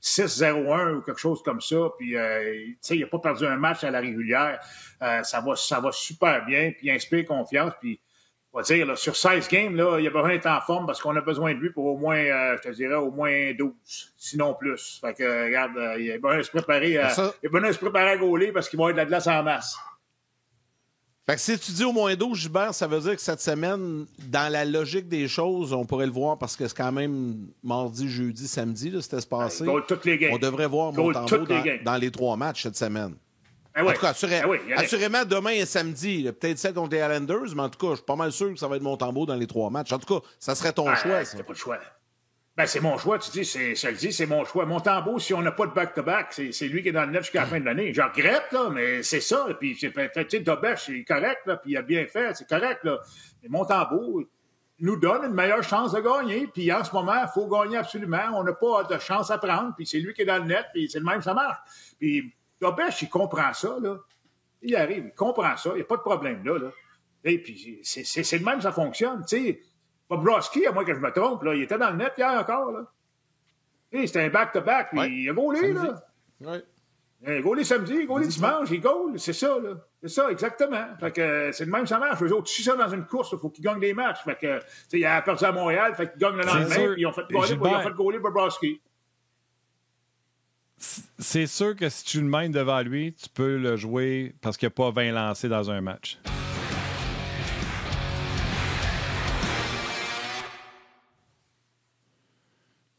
[SPEAKER 3] 6-0-1 ou quelque chose comme ça, puis il n'a pas perdu un match à la régulière. Ça va super bien, puis il inspire confiance, puis on va dire, là, sur 16 games, là, il a besoin d'être en forme parce qu'on a besoin de lui pour au moins, je te dirais, au moins 12, sinon plus. Fait que, regarde, il a besoin de se préparer à gauler parce qu'il va y avoir de la glace en masse.
[SPEAKER 1] Fait que si tu dis au moins 12, Gilbert, ça veut dire que cette semaine, dans la logique des choses, on pourrait le voir parce que c'est quand même mardi, jeudi, samedi, là, c'était passé. On devrait voir Montembeault dans les 3 matchs cette semaine. En tout cas, assurément, demain et samedi. Peut-être celle contre les Islanders, mais en tout cas, je suis pas mal sûr que ça va être Montembeault dans les 3 matchs. En tout cas, ça serait ton choix.
[SPEAKER 3] C'est pas le choix. Ben, c'est mon choix, tu dis, c'est mon choix. Montembeault, si on n'a pas de back-to-back, c'est lui qui est dans le net jusqu'à la fin de l'année. Je regrette, là, mais c'est ça. Puis, tu sais, Dobech, c'est correct, là, puis il a bien fait, c'est correct, là. Mais Montembeault nous donne une meilleure chance de gagner, puis en ce moment, il faut gagner absolument. On n'a pas de chance à prendre, puis c'est lui qui est dans le net, puis c'est le même, ça marche. Puis Dobech, il comprend ça, là. Il arrive, il comprend ça, il n'y a pas de problème, là. Et puis, c'est le même, ça fonctionne, tu sais. Bobrovsky, à moins que je me trompe, là, il était dans le net hier encore. Là. C'était un back-to-back, puis il a volé. Là.
[SPEAKER 1] Ouais.
[SPEAKER 3] Goaler samedi, goaler dimanche, il goal, c'est ça, là. C'est ça, exactement. Fait que c'est le même, ça marche. Eux autres, si ça dans une course, il faut qu'ils gagnent des matchs. Fait que, il a perdu à Montréal, fait qu'ils gagnent le lendemain, puis ils ont fait goaler Bobrovski.
[SPEAKER 2] C'est sûr que si tu le mènes devant lui, tu peux le jouer parce qu'il n'y a pas 20 lancés dans un match.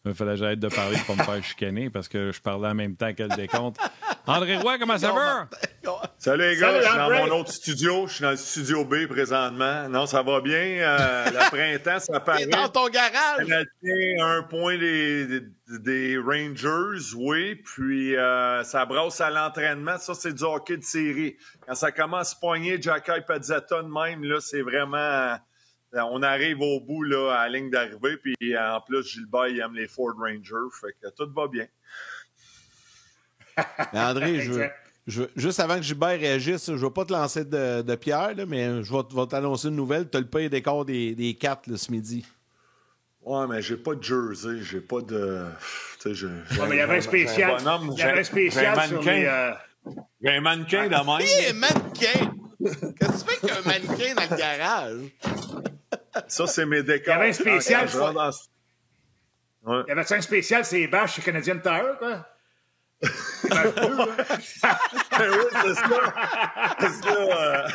[SPEAKER 2] Il fallait que j'arrête de parler pour pas me faire chicaner parce que je parlais en même temps que le décompte. André Roy, comment ça va?
[SPEAKER 6] Salut les gars, je suis dans
[SPEAKER 3] André.
[SPEAKER 6] mon autre studio. Je suis dans le studio B présentement. Non, ça va bien. Le printemps, ça paraît.
[SPEAKER 1] T'es dans ton garage!
[SPEAKER 6] On a tenu un point des Rangers, oui. Puis ça brasse à l'entraînement. Ça, c'est du hockey de série. Quand ça commence à pogner Jacques Pizzetta de même, là, c'est vraiment... On arrive au bout là, à la ligne d'arrivée. Puis en plus, Gilbert, il aime les Ford Rangers. Fait que tout va bien.
[SPEAKER 1] Mais André, juste avant que Gilbert réagisse, je ne vais pas te lancer de pierre, là, mais je vais t'annoncer une nouvelle. Tu as le pire d'écart des 4 là, ce midi.
[SPEAKER 6] Ouais, mais j'ai pas de jersey, j'ai pas de...
[SPEAKER 3] mais il y avait un spécial. Il y avait un spécial sur les...
[SPEAKER 6] J'ai un mannequin de même.
[SPEAKER 1] Hey, mannequin! Qu'est-ce que tu fais qu'un mannequin dans le garage?
[SPEAKER 6] Ça, c'est mes décors.
[SPEAKER 3] Il y avait un spécial.
[SPEAKER 6] Ouais.
[SPEAKER 3] Il y avait un spécial, c'est les bâches chez Canadian Tire, quoi.
[SPEAKER 6] Oui, c'est ça. C'est ça.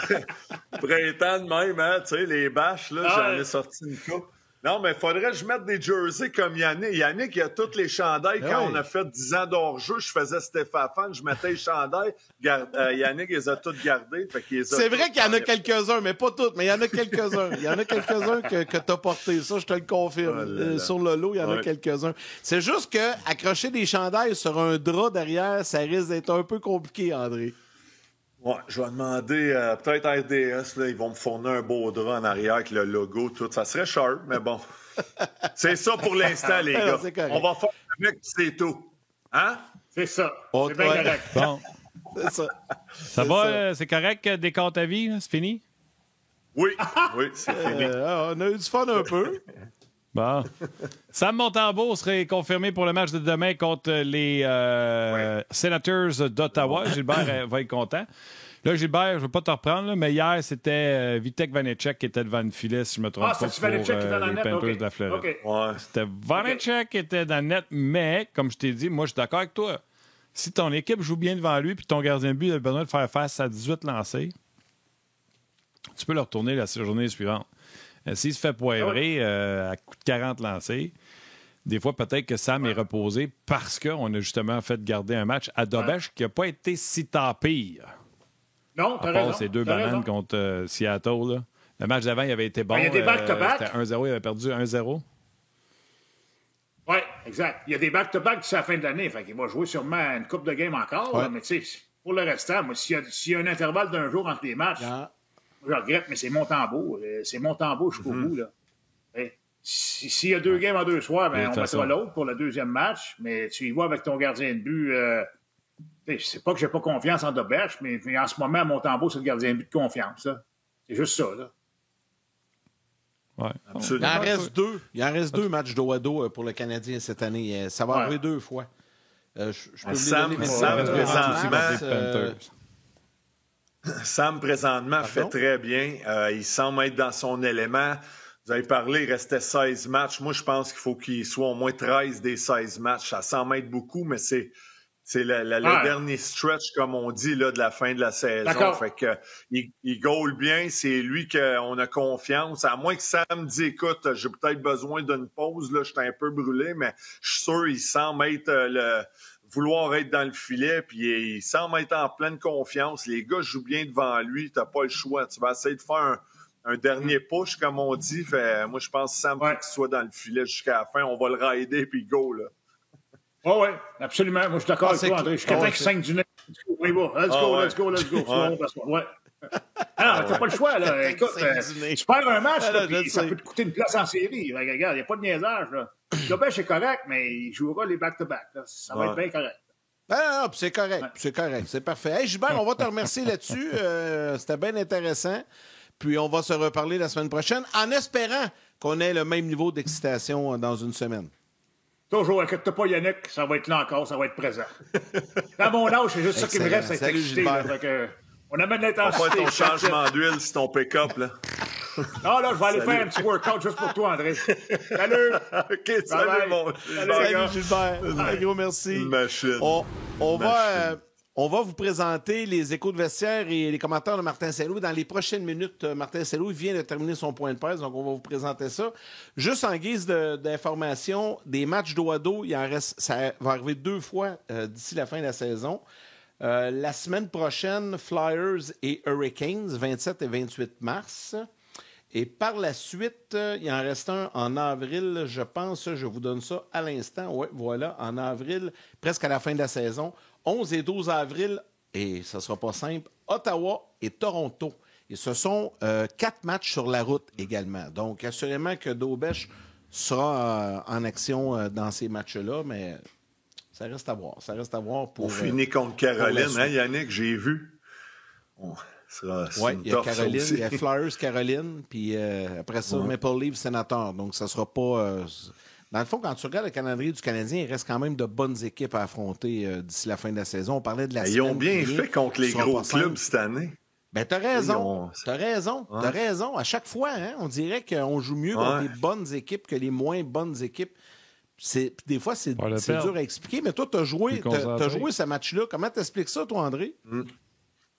[SPEAKER 6] Printemps de même, hein, tu sais, les bâches, là, j'en ai sorti une coupe. Non, mais il faudrait que je mette des jerseys comme Yannick. Yannick, il a tous les chandails. Quand on a fait 10 ans d'hors-jeu, je faisais Stéphane, je mettais les chandails. Yannick, il les a tous gardés.
[SPEAKER 1] C'est vrai qu'il y en a quelques-uns, mais pas tous, mais il y en a quelques-uns. Il y en a quelques-uns que tu as portés. Ça, je te le confirme. Sur le lot, il y en a quelques-uns. C'est juste que accrocher des chandails sur un drap derrière, ça risque d'être un peu compliqué, André.
[SPEAKER 6] Ouais, je vais demander, peut-être à RDS, là, ils vont me fournir un beau drap en arrière avec le logo, tout. Ça serait sharp, mais bon. C'est ça pour l'instant, les gars. On va faire avec, c'est tout. Hein?
[SPEAKER 3] C'est ça.
[SPEAKER 1] Oh,
[SPEAKER 3] c'est bien correct.
[SPEAKER 2] Bon.
[SPEAKER 1] C'est ça.
[SPEAKER 2] Ça va? C'est correct? Décompte ta vie? C'est fini?
[SPEAKER 6] Oui, c'est fini.
[SPEAKER 1] On a eu du fun un peu.
[SPEAKER 2] Bon. Sam Montembeault serait confirmé pour le match de demain contre les Senators d'Ottawa. Gilbert va être content. Là, Gilbert, je ne veux pas te reprendre, là, mais hier, c'était Vitek Vanecek qui était devant le filet, si je ne me trompe pas, pour les Panthers de la Floride.
[SPEAKER 3] Okay.
[SPEAKER 6] Ouais.
[SPEAKER 2] C'était Vanecek qui était dans le net, mais, comme je t'ai dit, moi, je suis d'accord avec toi. Si ton équipe joue bien devant lui puis ton gardien de but a besoin de faire face à 18 lancés, tu peux le retourner la journée suivante. S'il se fait poivrer à coup de 40 lancés, des fois, peut-être que Sam est reposé parce qu'on a justement fait garder un match à Dobèche qui n'a pas été si tant pire.
[SPEAKER 3] Non, t'as raison.
[SPEAKER 2] Ces deux bananes contre Seattle. Là. Le match d'avant, il avait été bon.
[SPEAKER 3] Il y a des back-to-back.
[SPEAKER 2] C'était 1-0, il avait perdu 1-0.
[SPEAKER 3] Oui, exact. Il y a des back-to-back d'ici la fin de l'année. Fait qu'il va jouer sûrement une coupe de game encore. Là, mais tu sais, pour le restant, moi, s'il y a un intervalle d'un jour entre les matchs, je regrette, mais c'est Montembeault. C'est Montembeault jusqu'au bout. Là. S'il y a 2 games en 2 soirs, ben, on mettra l'autre pour le deuxième match. Mais tu y vas avec ton gardien de but. C'est pas que j'ai pas confiance en Dobèche, mais en ce moment, Montembeault, c'est le gardien de but de confiance. Là. C'est juste ça. Là.
[SPEAKER 2] Ouais.
[SPEAKER 1] Il en reste 2. Il en reste 2 matchs dos à dos pour le Canadien cette année. Ça va arriver 2 fois. Je peux
[SPEAKER 6] Sam présentement fait très bien. Il semble être dans son élément. Vous avez parlé, il restait 16 matchs. Moi, je pense qu'il faut qu'il soit au moins 13 des 16 matchs. Ça semble être beaucoup, mais c'est le dernier stretch, comme on dit, là, de la fin de la saison.
[SPEAKER 3] D'accord.
[SPEAKER 6] Fait que il goal bien. C'est lui qu'on a confiance. À moins que Sam me dise, écoute, j'ai peut-être besoin d'une pause. Là, je suis un peu brûlé, mais je suis sûr qu'il semble être vouloir être dans le filet, puis il semble être en pleine confiance. Les gars jouent bien devant lui. Tu n'as pas le choix. Tu vas essayer de faire un dernier push, comme on dit. Fait, moi, je pense que Sam faut qu'il soit dans le filet jusqu'à la fin. On va le rider, puis go, là.
[SPEAKER 3] Oui, absolument. Moi, je suis d'accord avec toi, André. Je suis quelqu'un qui saigne du nez. Let's go. Ouais. Ah, t'as pas le choix, là. Écoute, tu perds un match, là, puis ça peut te coûter une place en série. Regarde, il n'y a pas de niaisage, là. Dobèche est correct, mais il jouera les back-to-back. Là. Ça va être bien correct.
[SPEAKER 1] Non, c'est correct. C'est correct. C'est parfait. Hey, Gilbert, on va te remercier là-dessus. C'était bien intéressant. Puis on va se reparler la semaine prochaine en espérant qu'on ait le même niveau d'excitation dans une semaine.
[SPEAKER 3] Toujours, inquiète-toi pas, Yannick, ça va être là encore, ça va être présent. À mon âge, c'est juste ça qui me reste, c'est excité. On amène l'intensité.
[SPEAKER 6] On va faire ton changement d'huile sur ton pick-up, là.
[SPEAKER 3] Non, là, je vais aller faire un petit workout juste pour toi, André. Salut!
[SPEAKER 6] OK, salut, mon...
[SPEAKER 1] Salut, Gilbert. Un gros merci.
[SPEAKER 6] Une machine.
[SPEAKER 1] On va vous présenter les échos de vestiaire et les commentaires de Martin Saint-Louis dans les prochaines minutes. Martin Saint-Louis vient de terminer son point de presse, donc on va vous présenter ça. Juste en guise d'information, des matchs dos à dos, il en reste, ça va arriver 2 fois d'ici la fin de la saison. La semaine prochaine, Flyers et Hurricanes, 27 et 28 mars. Et par la suite, il en reste un en avril, je pense, je vous donne ça à l'instant. Oui, voilà, en avril, presque à la fin de la saison. 11 et 12 avril, et ce ne sera pas simple, Ottawa et Toronto. Et ce sont 4 matchs sur la route également. Donc, assurément que Daubèche sera en action dans ces matchs-là, mais ça reste à voir. Ça reste à voir pour...
[SPEAKER 6] On finit contre Caroline, hein, Yannick, j'ai vu.
[SPEAKER 1] Oui, il y a Caroline, il y a Flyers, Caroline, puis après ça, Maple Leafs, Sénateur. Donc, ça ne sera pas... Dans le fond, quand tu regardes le calendrier du Canadien, il reste quand même de bonnes équipes à affronter d'ici la fin de la saison. On parlait de la semaine.
[SPEAKER 6] Ils ont bien fait contre les gros clubs cette année.
[SPEAKER 1] Ben, t'as raison. T'as raison. À chaque fois, hein, on dirait qu'on joue mieux contre les bonnes équipes que les moins bonnes équipes. Des fois, c'est dur à expliquer, mais toi, t'as joué ce match-là. Comment t'expliques ça, toi, André?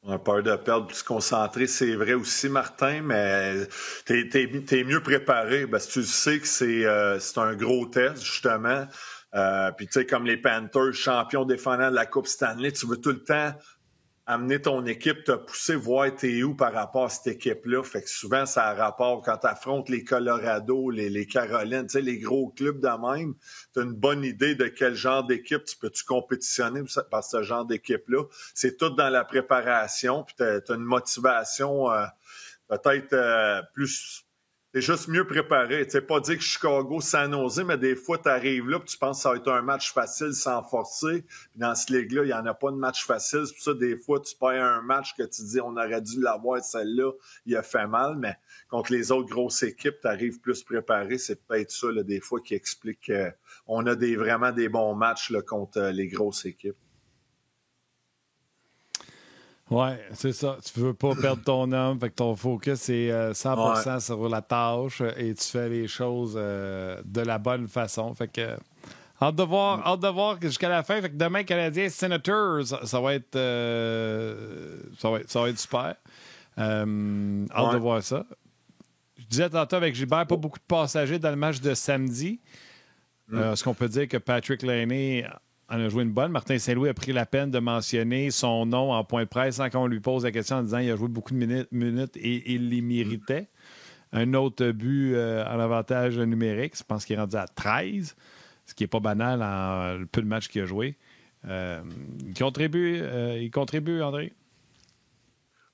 [SPEAKER 6] On a peur de perdre plus concentré, c'est vrai aussi, Martin, mais t'es mieux préparé parce que tu sais que c'est un gros test, justement. Puis tu sais, comme les Panthers, champions défendants de la Coupe Stanley, tu veux tout le temps amener ton équipe, te pousser, voir t'es où par rapport à cette équipe-là. Fait que souvent, ça a rapport quand tu affrontes les Colorado, les Carolines, tu sais, les gros clubs de même. Tu as une bonne idée de quel genre d'équipe tu peux-tu compétitionner par ce genre d'équipe-là. C'est tout dans la préparation, puis tu as une motivation peut-être plus... T'es juste mieux préparé. Tu sais, pas dire que Chicago, San Jose, mais des fois, tu arrives là et tu penses que ça va être un match facile sans forcer. Puis dans cette ligue-là, il n'y en a pas de match facile. C'est pour ça, des fois, tu perds un match que tu dis on aurait dû l'avoir, celle-là, il a fait mal. Mais contre les autres grosses équipes, tu arrives plus préparé. C'est peut-être ça, là, des fois, qui explique qu'on a vraiment des bons matchs là, contre les grosses équipes.
[SPEAKER 2] Oui, c'est ça. Tu veux pas perdre ton homme, fait que ton focus est 100% sur la tâche et tu fais les choses de la bonne façon. Fait que hâte de voir jusqu'à la fin. Fait que demain, Canadien Senators, ça va être super. Hâte de voir ça. Je disais tantôt avec Gilbert, pas beaucoup de passagers dans le match de samedi. Est-ce qu'on peut dire que Patrick Laine en a joué une bonne? Martin Saint-Louis a pris la peine de mentionner son nom en point de presse sans qu'on lui pose la question en disant qu'il a joué beaucoup de minutes et il les méritait. Un autre but en avantage numérique. Je pense qu'il est rendu à 13, ce qui n'est pas banal en le peu de matchs qu'il a joué. Il contribue, André?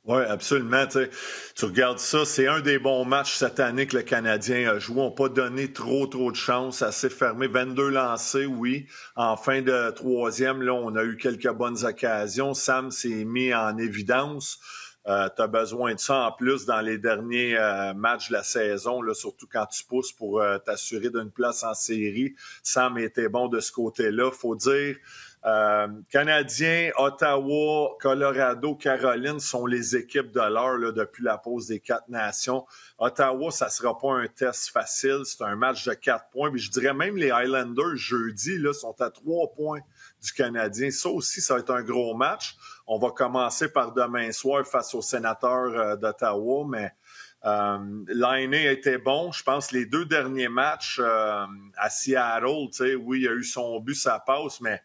[SPEAKER 6] Oui, absolument. Tu regardes ça, c'est un des bons matchs cette année que le Canadien a joué. On n'a pas donné trop de chance, assez fermé. 22 lancés, oui. En fin de troisième, là, on a eu quelques bonnes occasions. Sam s'est mis en évidence. Tu as besoin de ça en plus dans les derniers matchs de la saison, là, surtout quand tu pousses pour t'assurer d'une place en série. Sam était bon de ce côté-là. Faut dire... Canadiens, Ottawa, Colorado, Caroline sont les équipes de l'heure là, depuis la pause des 4 nations. Ottawa, ça ne sera pas un test facile. C'est un match de 4 points. Mais je dirais même les Highlanders, jeudi, là, sont à 3 points du Canadien. Ça aussi, ça va être un gros match. On va commencer par demain soir face aux Sénateurs d'Ottawa, mais Laine a été bon. Je pense les 2 derniers matchs à Seattle, oui, il a eu son but, ça passe, mais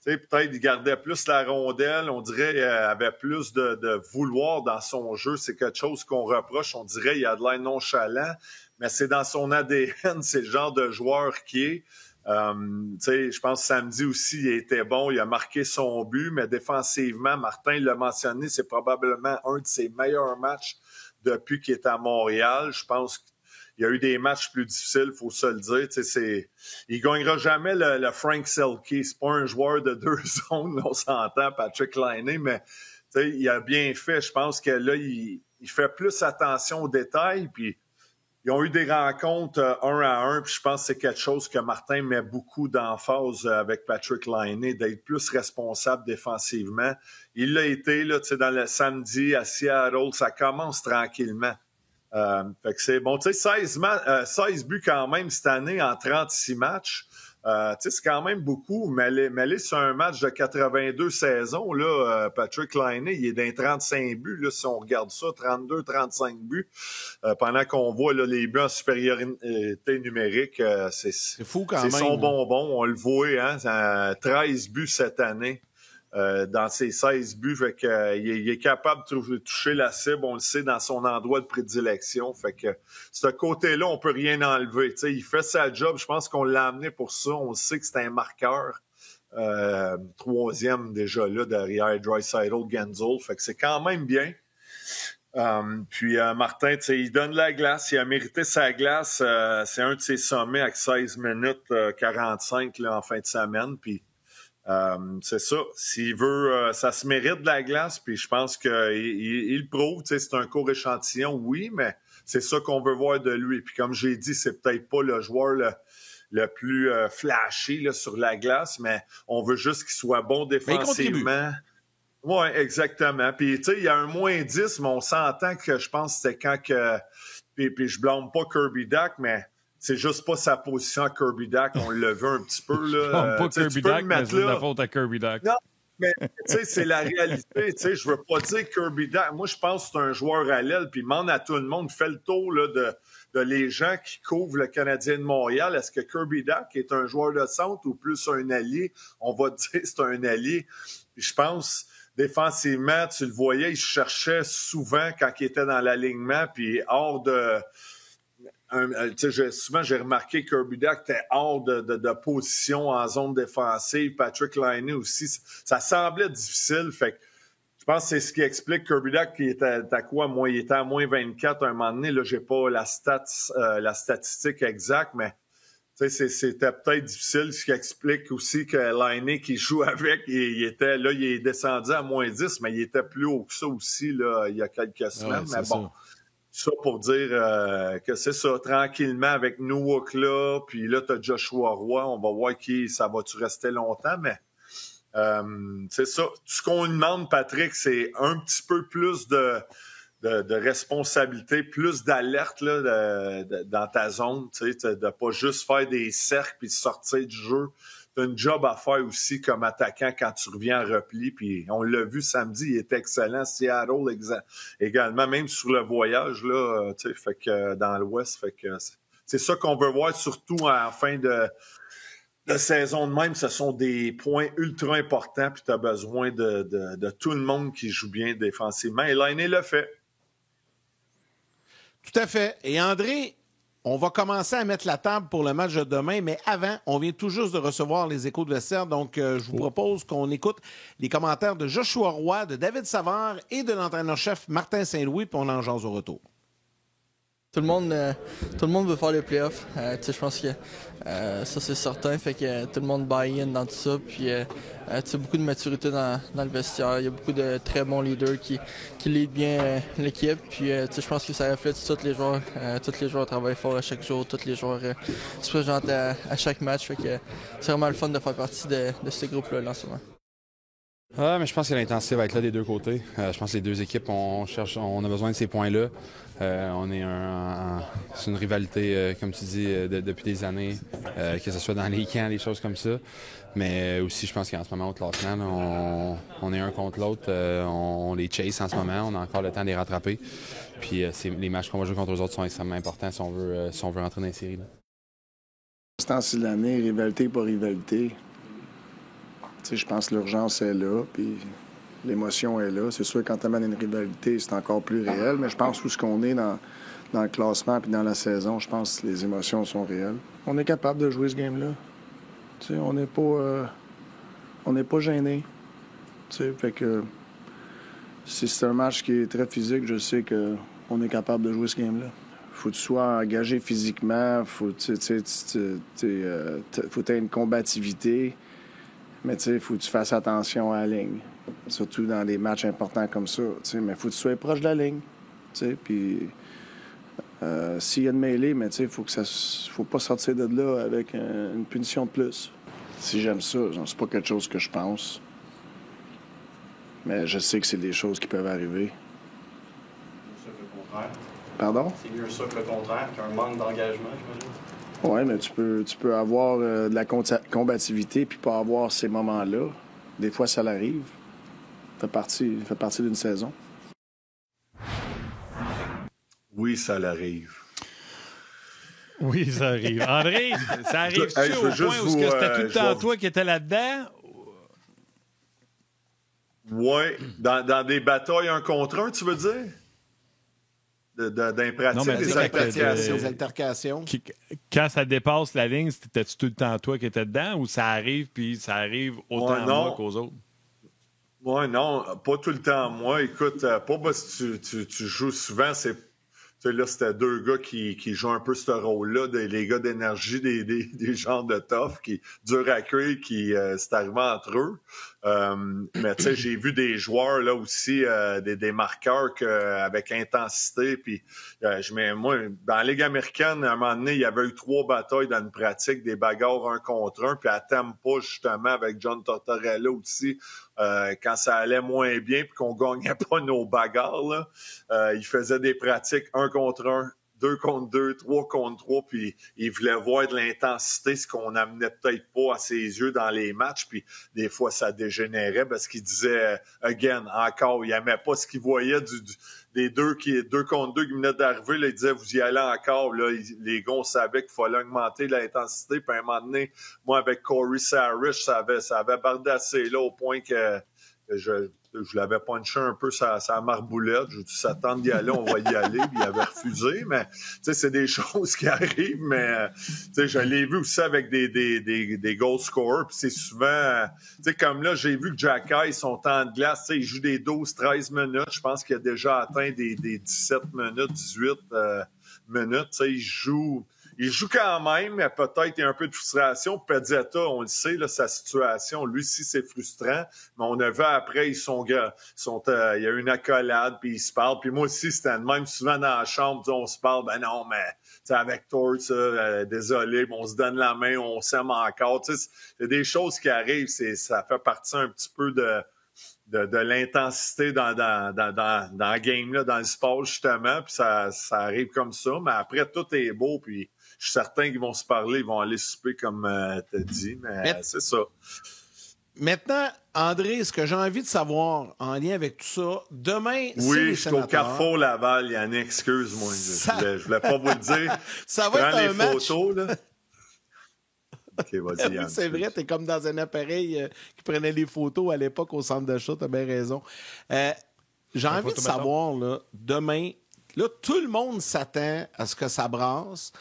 [SPEAKER 6] peut-être qu'il gardait plus la rondelle. On dirait qu'il avait plus de vouloir dans son jeu. C'est quelque chose qu'on reproche. On dirait qu'il a de l'air nonchalant, mais c'est dans son ADN. C'est le genre de joueur qui est. Je pense que samedi aussi, il était bon. Il a marqué son but, mais défensivement, Martin l'a mentionné, c'est probablement un de ses meilleurs matchs depuis qu'il est à Montréal. Je pense qu'il y a eu des matchs plus difficiles, il faut se le dire. Il ne gagnera jamais le Frank Selke. C'est pas un joueur de 2 zones, on s'entend, Patrick Laine, mais il a bien fait. Je pense que là, il fait plus attention aux détails. Puis ils ont eu des rencontres 1-1, puis je pense que c'est quelque chose que Martin met beaucoup d'emphase avec Patrik Laine, d'être plus responsable défensivement. Il l'a été là, dans le samedi à Seattle, ça commence tranquillement. Fait que c'est bon, tu sais, 16 buts quand même cette année en 36 matchs. C'est quand même beaucoup, mais aller sur un match de 82 saisons, là, Patrik Laine, il est dans 35 buts, là, si on regarde ça, 32-35 buts, pendant qu'on voit là, les buts en supériorité numérique, c'est
[SPEAKER 1] fou quand même.
[SPEAKER 6] C'est son bonbon, on le voit, hein, 13 buts cette année. Dans ses 16 buts, fait que, il est capable de toucher la cible, on le sait, dans son endroit de prédilection. Fait que ce côté-là, on peut rien enlever. T'sais, il fait sa job, je pense qu'on l'a amené pour ça. On sait que c'est un marqueur. 3e déjà là, derrière Draisaitl, Gensel. Fait que c'est quand même bien. Puis Martin, il donne la glace, il a mérité sa glace. C'est un de ses sommets avec 16 minutes 45 là, en fin de semaine. Puis c'est ça. S'il veut, ça se mérite de la glace, puis je pense qu'il le prouve. C'est un court échantillon, oui, mais c'est ça qu'on veut voir de lui. Puis comme j'ai dit, c'est peut-être pas le joueur le plus flashy là, sur la glace, mais on veut juste qu'il soit bon défensivement. Oui, exactement. Puis, tu sais, il y a un moins 10, mais on s'entend que je pense que c'était quand que... Puis je blâme pas Kirby Dach, mais... C'est juste pas sa position à Kirby Dach. On l'a vu un petit peu. Là.
[SPEAKER 2] Pas Kirby Dach, mais c'est de la faute à Kirby Dach.
[SPEAKER 6] Non, mais tu sais, c'est la réalité. Tu sais, je veux pas dire Kirby Dach. Moi, je pense que c'est un joueur à l'aile. Puis demande à tout le monde, fait le tour là, de les gens qui couvrent le Canadien de Montréal. Est-ce que Kirby Dach est un joueur de centre ou plus un allié? On va dire que c'est un allié. Puis je pense... Défensivement, tu le voyais, il cherchait souvent quand il était dans l'alignement. Puis hors de... souvent, j'ai remarqué que Kirby Dach était hors de position en zone défensive. Patrik Laine aussi. Ça semblait difficile. Fait que je pense que c'est ce qui explique Kirby Dach qui était à quoi? Il était à moins 24 à un moment donné. Là, j'ai pas la statistique exacte, mais c'était peut-être difficile. Ce qui explique aussi que Laine qui joue avec, il est descendu à moins 10, mais il était plus haut que ça aussi là, il y a quelques semaines. Mais bon. Ça pour dire que c'est ça, tranquillement avec Nowak là, puis là, tu as Joshua Roy, on va voir ça va-tu rester longtemps, mais c'est ça. Tout ce qu'on lui demande, Patrick, c'est un petit peu plus de responsabilité, plus d'alerte là, dans ta zone, tu sais, de pas juste faire des cercles puis de sortir du jeu. Tu as une job à faire aussi comme attaquant quand tu reviens en repli. Puis on l'a vu samedi, il était excellent. Seattle également, même sur le voyage, là, tu sais, fait que dans l'Ouest. Fait que c'est ça qu'on veut voir, surtout en fin de saison de même. Ce sont des points ultra importants, puis tu as besoin de tout le monde qui joue bien défensivement. Et Laine le fait.
[SPEAKER 1] Tout à fait. Et André, on va commencer à mettre la table pour le match de demain, mais avant, on vient tout juste de recevoir les échos de vestiaire, donc je vous propose qu'on écoute les commentaires de Joshua Roy, de David Savard et de l'entraîneur-chef Martin Saint-Louis, puis on en jase au retour.
[SPEAKER 7] Tout le monde veut faire les playoffs. Je pense que ça, c'est certain. Fait que tout le monde buy-in dans tout ça. Puis, beaucoup de maturité dans le vestiaire. Il y a beaucoup de très bons leaders qui leadent bien l'équipe. Puis, je pense que ça reflète tous les joueurs. Tous les joueurs travaillent fort à chaque jour. Tous les joueurs se présentent à chaque match. Fait que c'est vraiment le fun de faire partie de ce groupe-là en ce moment.
[SPEAKER 8] Mais je pense que l'intensité va être là des deux côtés. Je pense que les deux équipes, on a besoin de ces points-là. C'est une rivalité, comme tu dis, depuis des années, que ce soit dans les camps, des choses comme ça. Mais aussi, je pense qu'en ce moment, au classement, là, on est un contre l'autre. On les chase en ce moment. On a encore le temps de les rattraper. Puis les matchs qu'on va jouer contre eux autres sont extrêmement importants si on veut rentrer dans les séries. Là.
[SPEAKER 9] Ce temps-ci de l'année, rivalité pas rivalité. Je pense que l'urgence est là, puis l'émotion est là. C'est sûr, quand tu amènes une rivalité, c'est encore plus réel, mais je pense où ce qu'on est dans le classement puis dans la saison, je pense que les émotions sont réelles. On est capable de jouer ce game-là. On n'est pas gêné. Fait que si c'est un match qui est très physique, je sais qu'on est capable de jouer ce game-là. Faut que tu sois engagé physiquement, faut que tu aies une combativité. Mais il faut que tu fasses attention à la ligne, surtout dans des matchs importants comme ça. Mais il faut que tu sois proche de la ligne. Puis S'il y a une mêlée, mais il faut pas sortir de là avec une punition de plus. Si j'aime ça, c'est pas quelque chose que je pense. Mais je sais que c'est des choses qui peuvent arriver.
[SPEAKER 10] C'est le contraire.
[SPEAKER 9] Pardon?
[SPEAKER 10] C'est mieux ça que le contraire, qu'un manque d'engagement, j'imagine.
[SPEAKER 9] Oui, mais tu peux avoir de la combativité puis pas avoir ces moments-là. Des fois, ça l'arrive. Ça fait partie d'une saison.
[SPEAKER 6] Oui, ça l'arrive.
[SPEAKER 2] Oui, ça arrive. André, ça arrive-tu
[SPEAKER 6] Hey,
[SPEAKER 2] au point où c'était tout le temps toi qui étais là-dedans?
[SPEAKER 6] Oui, dans des batailles un contre un, tu veux dire?
[SPEAKER 2] Non, mais
[SPEAKER 1] Des
[SPEAKER 6] des
[SPEAKER 1] altercations.
[SPEAKER 2] Quand ça dépasse la ligne, c'était-tu tout le temps toi qui étais dedans ou ça arrive puis ça arrive autant à moi qu'aux autres?
[SPEAKER 6] Oui, non, pas tout le temps. Moi, écoute, pas parce que tu joues souvent, là, c'était deux gars qui jouent un peu ce rôle-là, les gars d'énergie, des genres de tough, qui durent à cuire, qui c'est arrivé entre eux. Mais tu sais, j'ai vu des joueurs là aussi, des marqueurs avec intensité. Puis moi, dans la Ligue américaine, à un moment donné, il y avait eu 3 batailles dans une pratique, des bagarres 1 contre 1. Puis à Tampa, justement, avec John Tortorella aussi, quand ça allait moins bien puis qu'on gagnait pas nos bagarres, là, il faisait des pratiques 1 contre 1, 2 contre 2, 3 contre 3, puis il voulait voir de l'intensité, ce qu'on n'amenait peut-être pas à ses yeux dans les matchs, puis des fois, ça dégénérait parce qu'il disait « again », encore, il n'aimait pas ce qu'il voyait des deux contre 2 qui venaient d'arriver, là, il disait « vous y allez encore », là, les gars, on savait qu'il fallait augmenter l'intensité, puis à un moment donné, moi, avec Corey Sarish, ça avait bardassé là, au point que je l'avais punché un peu sa marboulette. Je dit, ça tente d'y aller, on va y aller. Puis il avait refusé. Mais, tu sais, c'est des choses qui arrivent. Mais, tu sais, je l'ai vu aussi avec des goal scorers. Puis c'est souvent, tu sais, comme là, j'ai vu que Jacky, son temps de glace, tu sais, il joue des 12-13 minutes. Je pense qu'il a déjà atteint des 17 minutes, 18 minutes. Tu sais, il joue quand même, mais peut-être il y a un peu de frustration. Pezzetta, on le sait, là, sa situation, lui aussi, c'est frustrant. Mais on a vu après, il y a eu une accolade, puis ils se parlent. Puis moi aussi, c'était le même souvent dans la chambre, on se parle, ben non, mais avec Torts, désolé, on se donne la main, on s'aime encore. C'est des choses qui arrivent, ça fait partie un petit peu de l'intensité dans la game, là, dans le sport, justement, puis ça arrive comme ça. Mais après, tout est beau, puis je suis certain qu'ils vont se parler, ils vont aller souper comme tu as dit, mais c'est ça.
[SPEAKER 1] Maintenant, André, ce que j'ai envie de savoir en lien avec tout ça, demain, c'est les
[SPEAKER 6] Oui, je suis au
[SPEAKER 1] Sénateurs.
[SPEAKER 6] Carrefour Laval, Yannick, excuse-moi, je voulais pas vous le dire.
[SPEAKER 1] Ça va être un match.
[SPEAKER 6] Photos, là. OK, vas-y, Yann.
[SPEAKER 1] Oui, c'est vrai, t'es comme dans un appareil qui prenait les photos à l'époque au centre d'achat, t'as bien raison. J'ai envie de savoir, là, demain, là, tout le monde s'attend à ce que ça brasse.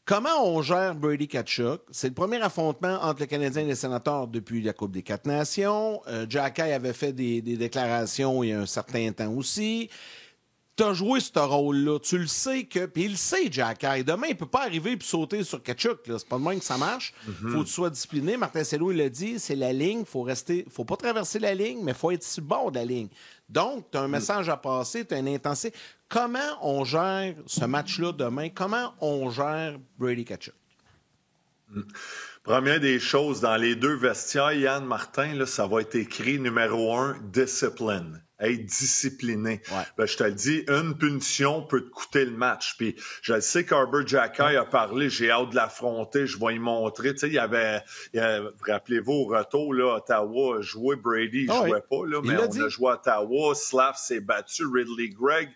[SPEAKER 1] Comment on gère Brady Tkachuk? C'est le premier affrontement entre le Canadien et les Sénateurs depuis la Coupe des 4 Nations. Jacky avait fait des déclarations il y a un certain temps aussi. Tu as joué ce rôle-là. Tu le sais que... Puis il le sait, Jacky. Demain, il ne peut pas arriver et sauter sur Tkachuk. Là. C'est pas de même que ça marche. Faut que tu sois discipliné. Martin Saint-Louis l'a dit, c'est la ligne. Faut pas traverser la ligne, mais il faut être sur le bord de la ligne. Donc, tu as un message à passer, tu as une intensité. Comment on gère ce match-là demain? Comment on gère Brady Tkachuk?
[SPEAKER 6] Première des choses, dans les 2 vestiaires, Yann Martin, là, ça va être écrit numéro 1, discipline. Être discipliné.
[SPEAKER 1] Ouais.
[SPEAKER 6] Ben, je te le dis, une punition peut te coûter le match. Puis je le sais qu'Arbor Jacky a parlé, j'ai hâte de l'affronter, je vais y montrer. Tu sais, il y avait rappelez-vous, au retour, là, Ottawa a joué, Brady, il jouait pas, là, mais on a joué à Ottawa, Slav s'est battu, Ridley Gregg.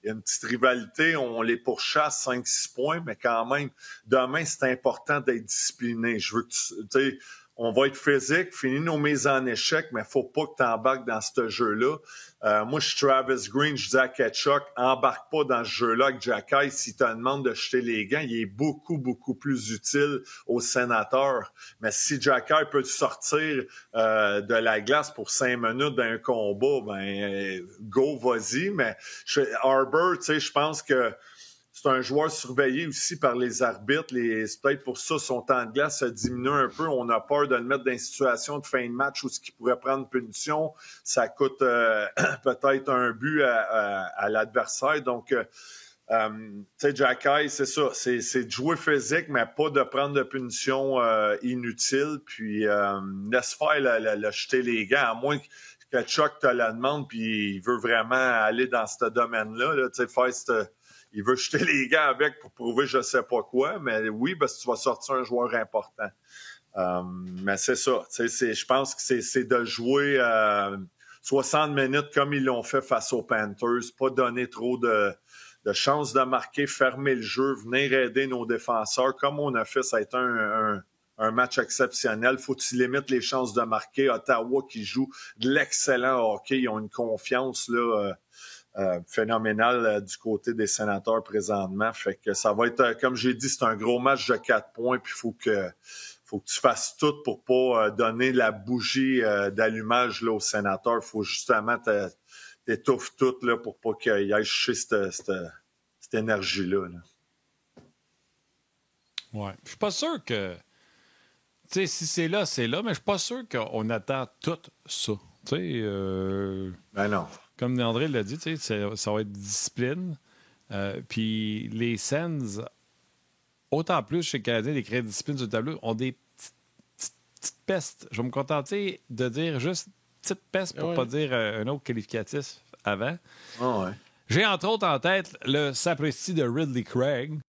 [SPEAKER 6] Il y a une petite rivalité, on les pourchasse 5-6 points, mais quand même, demain, c'est important d'être discipliné. Je veux que tu sais, on va être physique, finir nos mises en échec, mais il ne faut pas que tu embarques dans ce jeu-là. Moi, je suis Travis Green, je dis à Tkachuk, embarque pas dans ce jeu-là avec Jacky. S'il te demande de jeter les gants, il est beaucoup, beaucoup plus utile aux Sénateurs. Mais si Jacky peut sortir de la glace pour 5 minutes d'un combat, ben go, vas-y. Mais Arbor, tu sais, je pense que c'est un joueur surveillé aussi par les arbitres. C'est peut-être pour ça son temps de glace a diminué un peu. On a peur de le mettre dans une situation de fin de match où ce qui pourrait prendre punition, ça coûte peut-être un but à l'adversaire. Donc, Tu sais, Jacky, c'est ça. C'est de jouer physique, mais pas de prendre de punition inutile. Puis laisse faire le jeter les gants, à moins que Chuck te la demande, puis il veut vraiment aller dans ce domaine-là. Là, tu sais, il veut jeter les gants avec pour prouver je sais pas quoi, mais oui, parce que tu vas sortir un joueur important. Mais c'est ça. Je pense que c'est de jouer 60 minutes comme ils l'ont fait face aux Panthers, pas donner trop de chances de marquer, fermer le jeu, venir aider nos défenseurs. Comme on a fait, ça a été un match exceptionnel. Faut que tu limites les chances de marquer. Ottawa qui joue de l'excellent hockey. Ils ont une confiance là, phénoménale du côté des Sénateurs présentement. Fait que ça va être, comme j'ai dit, c'est un gros match de 4 points. Puis il faut que tu fasses tout pour pas donner la bougie d'allumage là, aux Sénateurs. Il faut justement t'étouffes tout là, pour pas qu'il aille chercher cette énergie-là. Là.
[SPEAKER 2] Ouais. Je suis pas sûr que... Tu sais, si c'est là, mais je suis pas sûr qu'on attend tout ça. Tu sais...
[SPEAKER 6] Ben non.
[SPEAKER 2] Comme André l'a dit, tu sais, ça va être discipline. Puis les Sens, autant plus chez les Canadiens, les crédits de discipline sur le tableau, ont des petites pestes. Je vais me contenter de dire juste petite peste pour pas dire un autre qualificatif avant.
[SPEAKER 6] Oh ouais.
[SPEAKER 2] J'ai entre autres en tête le sapristi de Ridley Craig.